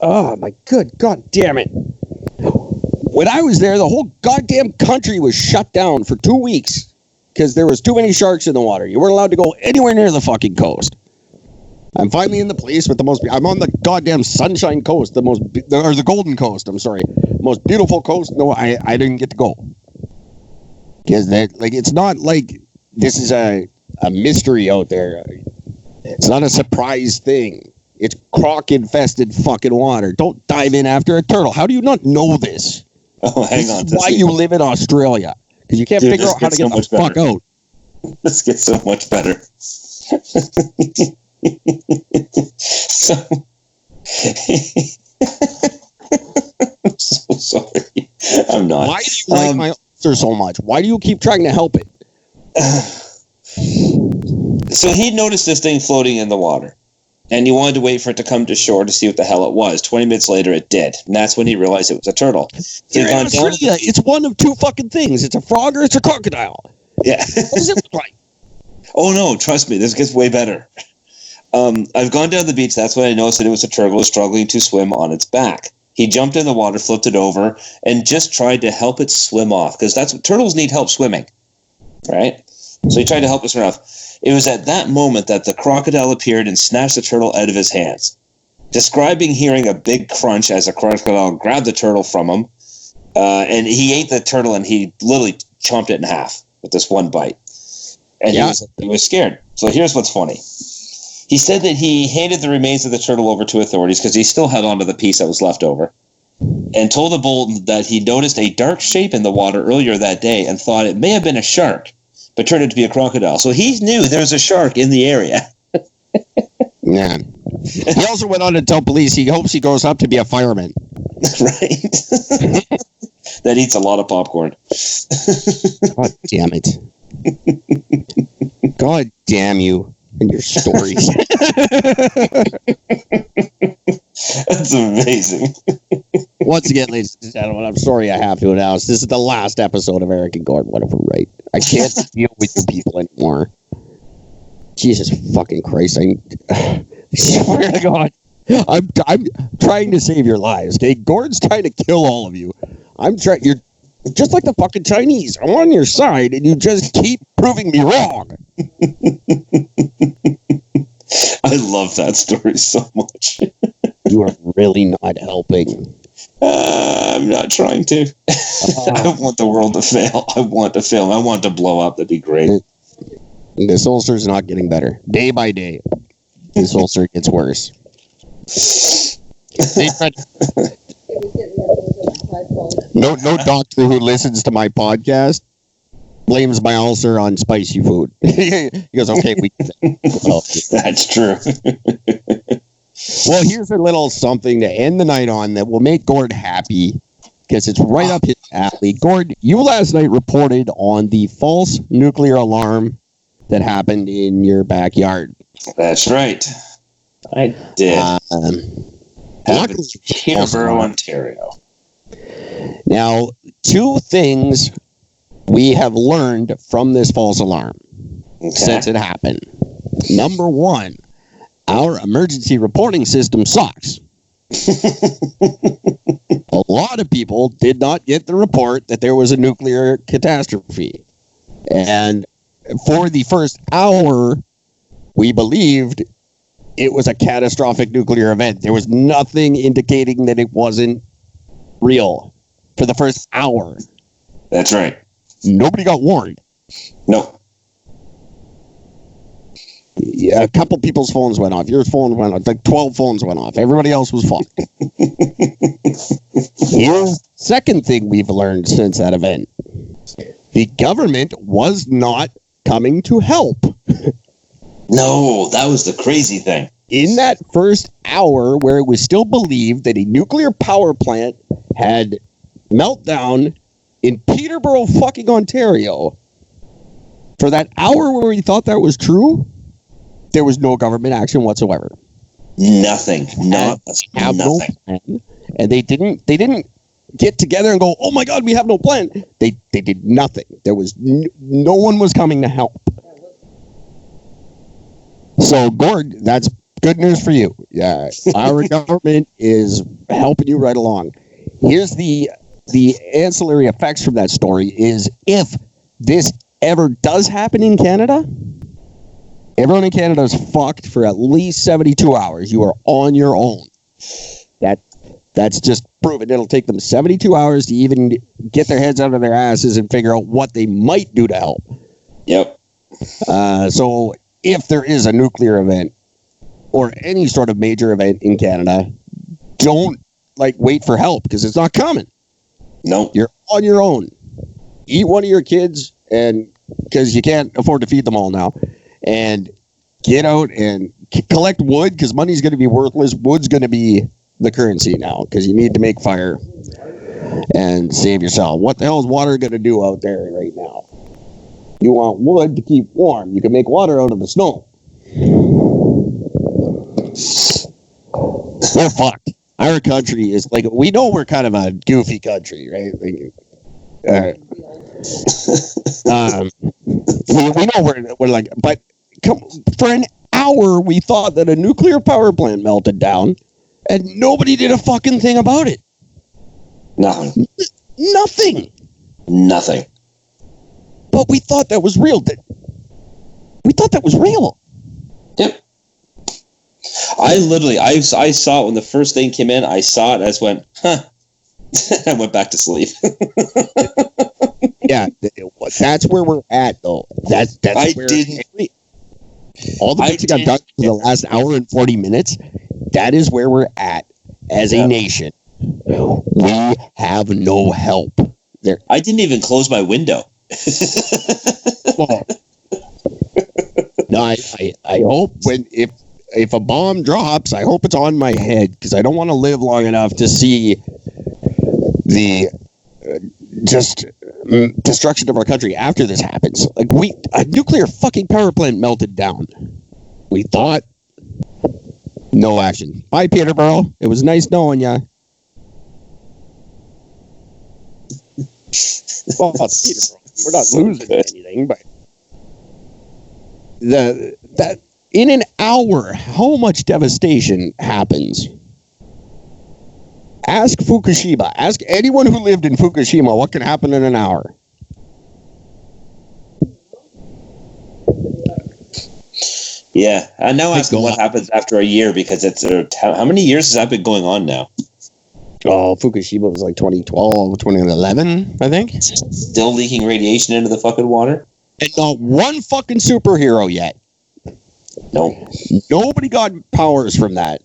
Oh, my good God damn it. When I was there, the whole goddamn country was shut down for 2 weeks because there was too many sharks in the water. You weren't allowed to go anywhere near the fucking coast. I'm finally in the place with the most... I'm on the goddamn Sunshine Coast, the Golden Coast, I'm sorry. Most beautiful coast. No, I didn't get to go. Because it's not like this is a mystery out there. It's not a surprise thing. It's croc-infested fucking water. Don't dive in after a turtle. How do you not know this? Oh, hang on. This is why you live in Australia. Because you can't figure out how to get the fuck out. This gets so much better. So, I'm so sorry. I'm not. Why do you like my ulcer so much? Why do you keep trying to help it? So he noticed this thing floating in the water, and he wanted to wait for it to come to shore to see what the hell it was. 20 minutes later, it did, and that's when he realized it was a turtle. He had gone down. It's one of two fucking things. It's a frog or it's a crocodile. Yeah. What does it look like? Oh no, trust me, this gets way better. I've gone down the beach. That's when I noticed that it was a turtle struggling to swim on its back. He jumped in the water, flipped it over, and just tried to help it swim off, because that's what turtles need help swimming, right? So he tried to help it swim off. It was at that moment that the crocodile appeared and snatched the turtle out of his hands, describing hearing a big crunch as the crocodile grabbed the turtle from him, and he ate the turtle and he literally chomped it in half with this one bite. And he was scared. So here's what's funny. He said that he handed the remains of the turtle over to authorities because he still held on to the piece that was left over, and told the Bolton that he noticed a dark shape in the water earlier that day and thought it may have been a shark, but turned out to be a crocodile. So he knew there was a shark in the area. Yeah. He also went on to tell police he hopes he grows up to be a fireman. Right. That eats a lot of popcorn. God damn it. God damn you and your stories. That's amazing. Once again, ladies and gentlemen, I'm sorry I have to announce this is the last episode of Eric and Gordon Whatever Right. I can't deal with you people anymore. Jesus fucking Christ. I swear to God. I'm trying to save your lives, okay? Gordon's trying to kill all of you. You're just like the fucking Chinese. I'm on your side, and you just keep proving me wrong. I love that story so much. You are really not helping. I'm not trying to. I want the world to fail. I want to fail. I want to blow up. That'd be great. This ulcer's not getting better. Day by day, this ulcer gets worse. No doctor who listens to my podcast blames my ulcer on spicy food. He goes, okay, that's true. Well, here's a little something to end the night on that will make Gord happy, because it's right up his alley. Gord, you last night reported on the false nuclear alarm that happened in your backyard. That's right. I did. Luckily, Peterborough, Ontario. Now, two things we have learned from this false alarm since it happened. Number one, our emergency reporting system sucks. A lot of people did not get the report that there was a nuclear catastrophe. And for the first hour, we believed it was a catastrophic nuclear event. There was nothing indicating that it wasn't real for the first hour. That's right. Nobody got warned. No. Yeah, a couple people's phones went off. Your phone went off. Like 12 phones went off. Everybody else was fucked. Here's the second thing we've learned since that event. The government was not coming to help. No, that was the crazy thing. In that first hour where it was still believed that a nuclear power plant had meltdown in Peterborough, fucking Ontario, for that hour where we thought that was true, there was no government action whatsoever. Nothing. Nothing. No plan, and they didn't get together and go, oh my God, we have no plan. They did nothing. There was no one was coming to help. So, Gord, that's good news for you. Yeah, our government is helping you right along. Here's the ancillary effects from that story is if this ever does happen in Canada, everyone in Canada is fucked for at least 72 hours. You are on your own. That's just proven. It'll take them 72 hours to even get their heads out of their asses and figure out what they might do to help. Yep. So if there is a nuclear event or any sort of major event in Canada, don't wait for help because it's not coming. No. You're on your own. Eat one of your kids, and because you can't afford to feed them all now, and get out and collect wood because money's going to be worthless. Wood's going to be the currency now because you need to make fire and save yourself. What the hell is water going to do out there right now? You want wood to keep warm. You can make water out of the snow. We're fucked. Our country is like, we know we're kind of a goofy country, right? Like, we know we're like, but for an hour we thought that a nuclear power plant melted down, and nobody did a fucking thing about it. Nothing. Nothing. But we thought that was real. We thought that was real. Yep. I saw it when the first thing came in. I saw it. I just went, huh. I went back to sleep. Yeah, that's where we're at, though. That's where all the bits that got done for the last hour and 40 minutes. That is where we're at as a nation. We have no help there. I didn't even close my window. Well, no, I hope if a bomb drops, I hope it's on my head because I don't want to live long enough to see the destruction of our country after this happens. Like a nuclear fucking power plant melted down. We thought no action. Bye, Peterborough. It was nice knowing ya. Well, Peterborough. We're not losing anything, but that in an hour, how much devastation happens? Ask Fukushima. Ask anyone who lived in Fukushima what can happen in an hour. Yeah, and now asking what happens after a year because it's how many years has that been going on now? Oh, Fukushima was like 2012, 2011, I think. Still leaking radiation into the fucking water? And not one fucking superhero yet. No. Nobody got powers from that.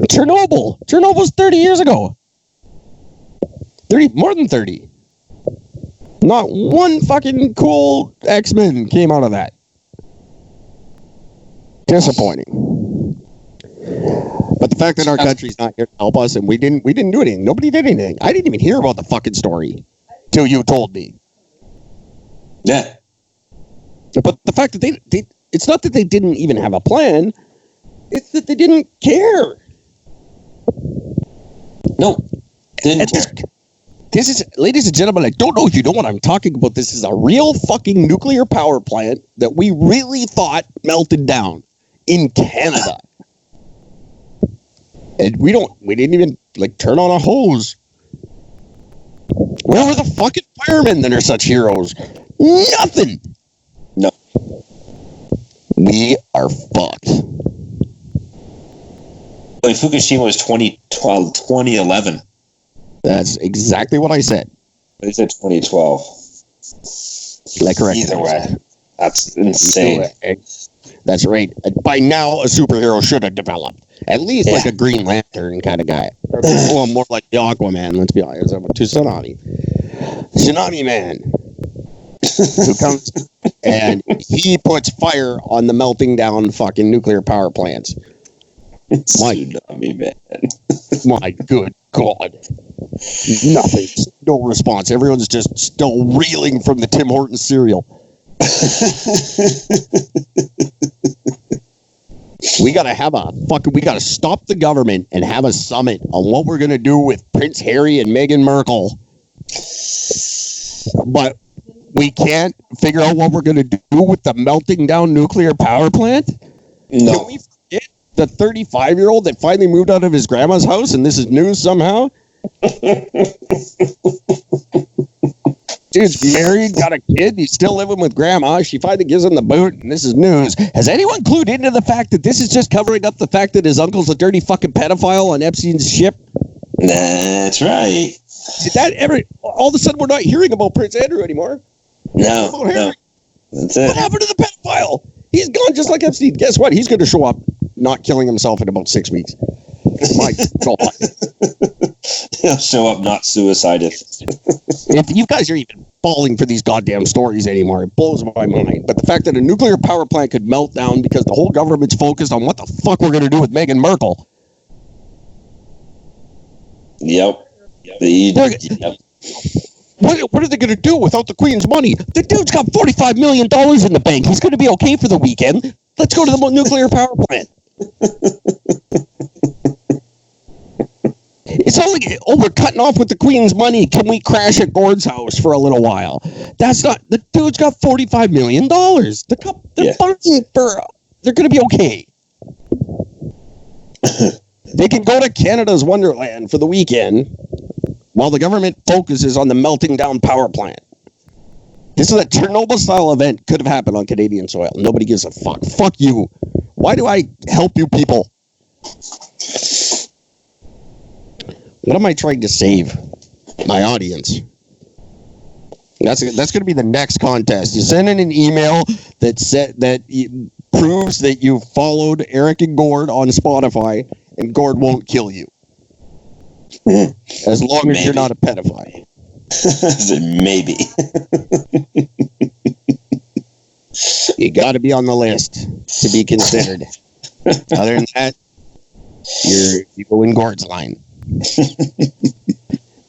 Chernobyl. Chernobyl's 30 years ago. More than 30. Not one fucking cool X-Men came out of that. Disappointing. But the fact that our country's not here to help us and we didn't do anything. Nobody did anything. I didn't even hear about the fucking story till you told me. Yeah. But the fact that they it's not that they didn't even have a plan, it's that they didn't care. No. Didn't care. This is, ladies and gentlemen, I don't know if you know what I'm talking about. This is a real fucking nuclear power plant that we really thought melted down in Canada. And we didn't even like turn on a hose. Where were the fucking firemen that are such heroes? Nothing. No. We are fucked. Like Fukushima was 2011. That's exactly what I said. They said 2012. Like correct. Either way. That's insane. That's right. By now, a superhero should have developed. At least like a Green Lantern kind of guy. Well, more like the Aquaman, let's be honest. Tsunami. Tsunami Man. Who comes and he puts fire on the melting down fucking nuclear power plants. Tsunami Man. My good God. Nothing. No response. Everyone's just still reeling from the Tim Hortons cereal. We gotta stop the government and have a summit on what we're gonna do with Prince Harry and Meghan Markle. But we can't figure out what we're gonna do with the melting down nuclear power plant? No. Can we forget the 35-year-old that finally moved out of his grandma's house and this is news somehow? Dude's married, got a kid, he's still living with grandma. She finally gives him the boot, and this is news. Has anyone clued into the fact that this is just covering up the fact that his uncle's a dirty fucking pedophile on Epstein's ship? That's right. Did that ever... All of a sudden, we're not hearing about Prince Andrew anymore. No. That's it. What happened to the pedophile? He's gone just like Epstein. Guess what? He's going to show up not killing himself in about 6 weeks. My God. He'll show up not suicided. If you guys are even falling for these goddamn stories anymore. It blows my mind. But the fact that a nuclear power plant could melt down because the whole government's focused on what the fuck we're going to do with Meghan Markle. Yep. What are they going to do without the Queen's money? The dude's got $45 million in the bank. He's going to be okay for the weekend. Let's go to the nuclear power plant. It's all like, oh, we're cutting off with the Queen's money. Can we crash at Gord's house for a little while? That's not. The dude's got $45 million. They're fine they're going to be okay. They can go to Canada's Wonderland for the weekend while the government focuses on the melting down power plant. This is a Chernobyl-style event. Could have happened on Canadian soil. Nobody gives a fuck. Fuck you. Why do I help you people? What am I trying to save? My audience. That's going to be the next contest. You send in an email that proves that you followed Eric and Gord on Spotify, and Gord won't kill you. As long as you're not a pedophile. Maybe. You got to be on the list to be considered. Other than that, you go in Gord's line.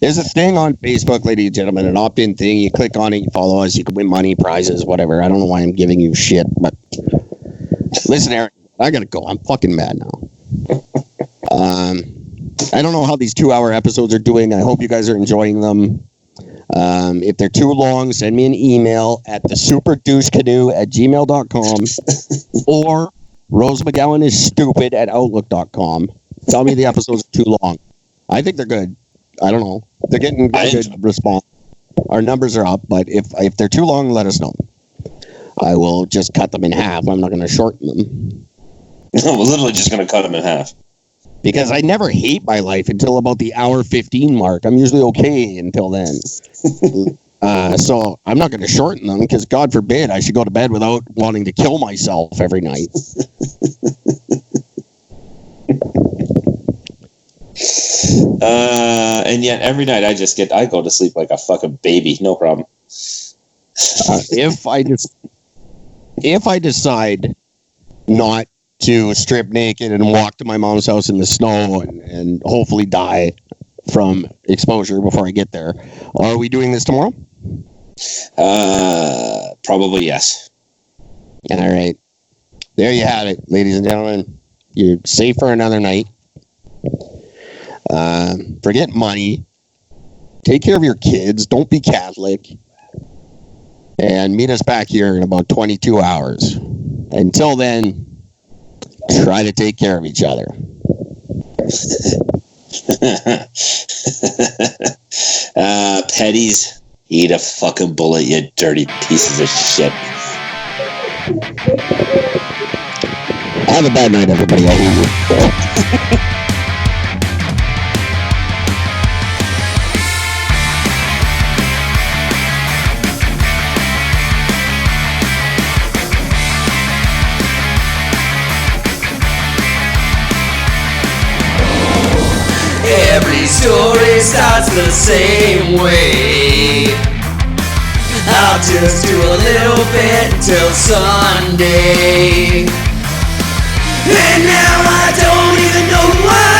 There's a thing on Facebook, ladies and gentlemen, an opt-in thing. You click on it, you follow us, you can win money, prizes, whatever. I don't know why I'm giving you shit, but listen, Eric, I gotta go. I'm fucking mad now. I don't know how these 2-hour episodes are doing. I hope you guys are enjoying them. If they're too long, send me an email at thesuperdeucecanoe@gmail.com or rosemcgowan-is-stupid@outlook.com. Tell me the episodes are too long. I think they're good. I don't know. They're getting good response. Our numbers are up, but if they're too long, let us know. I will just cut them in half. I'm not going to shorten them. We're literally just going to cut them in half. Because I never hate my life until about the hour 15 mark. I'm usually okay until then. So I'm not going to shorten them because, God forbid, I should go to bed without wanting to kill myself every night. And yet every night I go to sleep like a fucking baby. No problem. If I decide not to strip naked and walk to my mom's house in the snow and hopefully die from exposure before I get there, are we doing this tomorrow? Probably yes. All right. There you have it, ladies and gentlemen. You're safe for another night. Forget money. Take care of your kids. Don't be Catholic. And meet us back here in about 22 hours. Until then, try to take care of each other. Petties, eat a fucking bullet, you dirty pieces of shit. Have a bad night, everybody. I hate you. Every story starts the same way. I'll just do a little bit till Sunday. And now I don't even know why.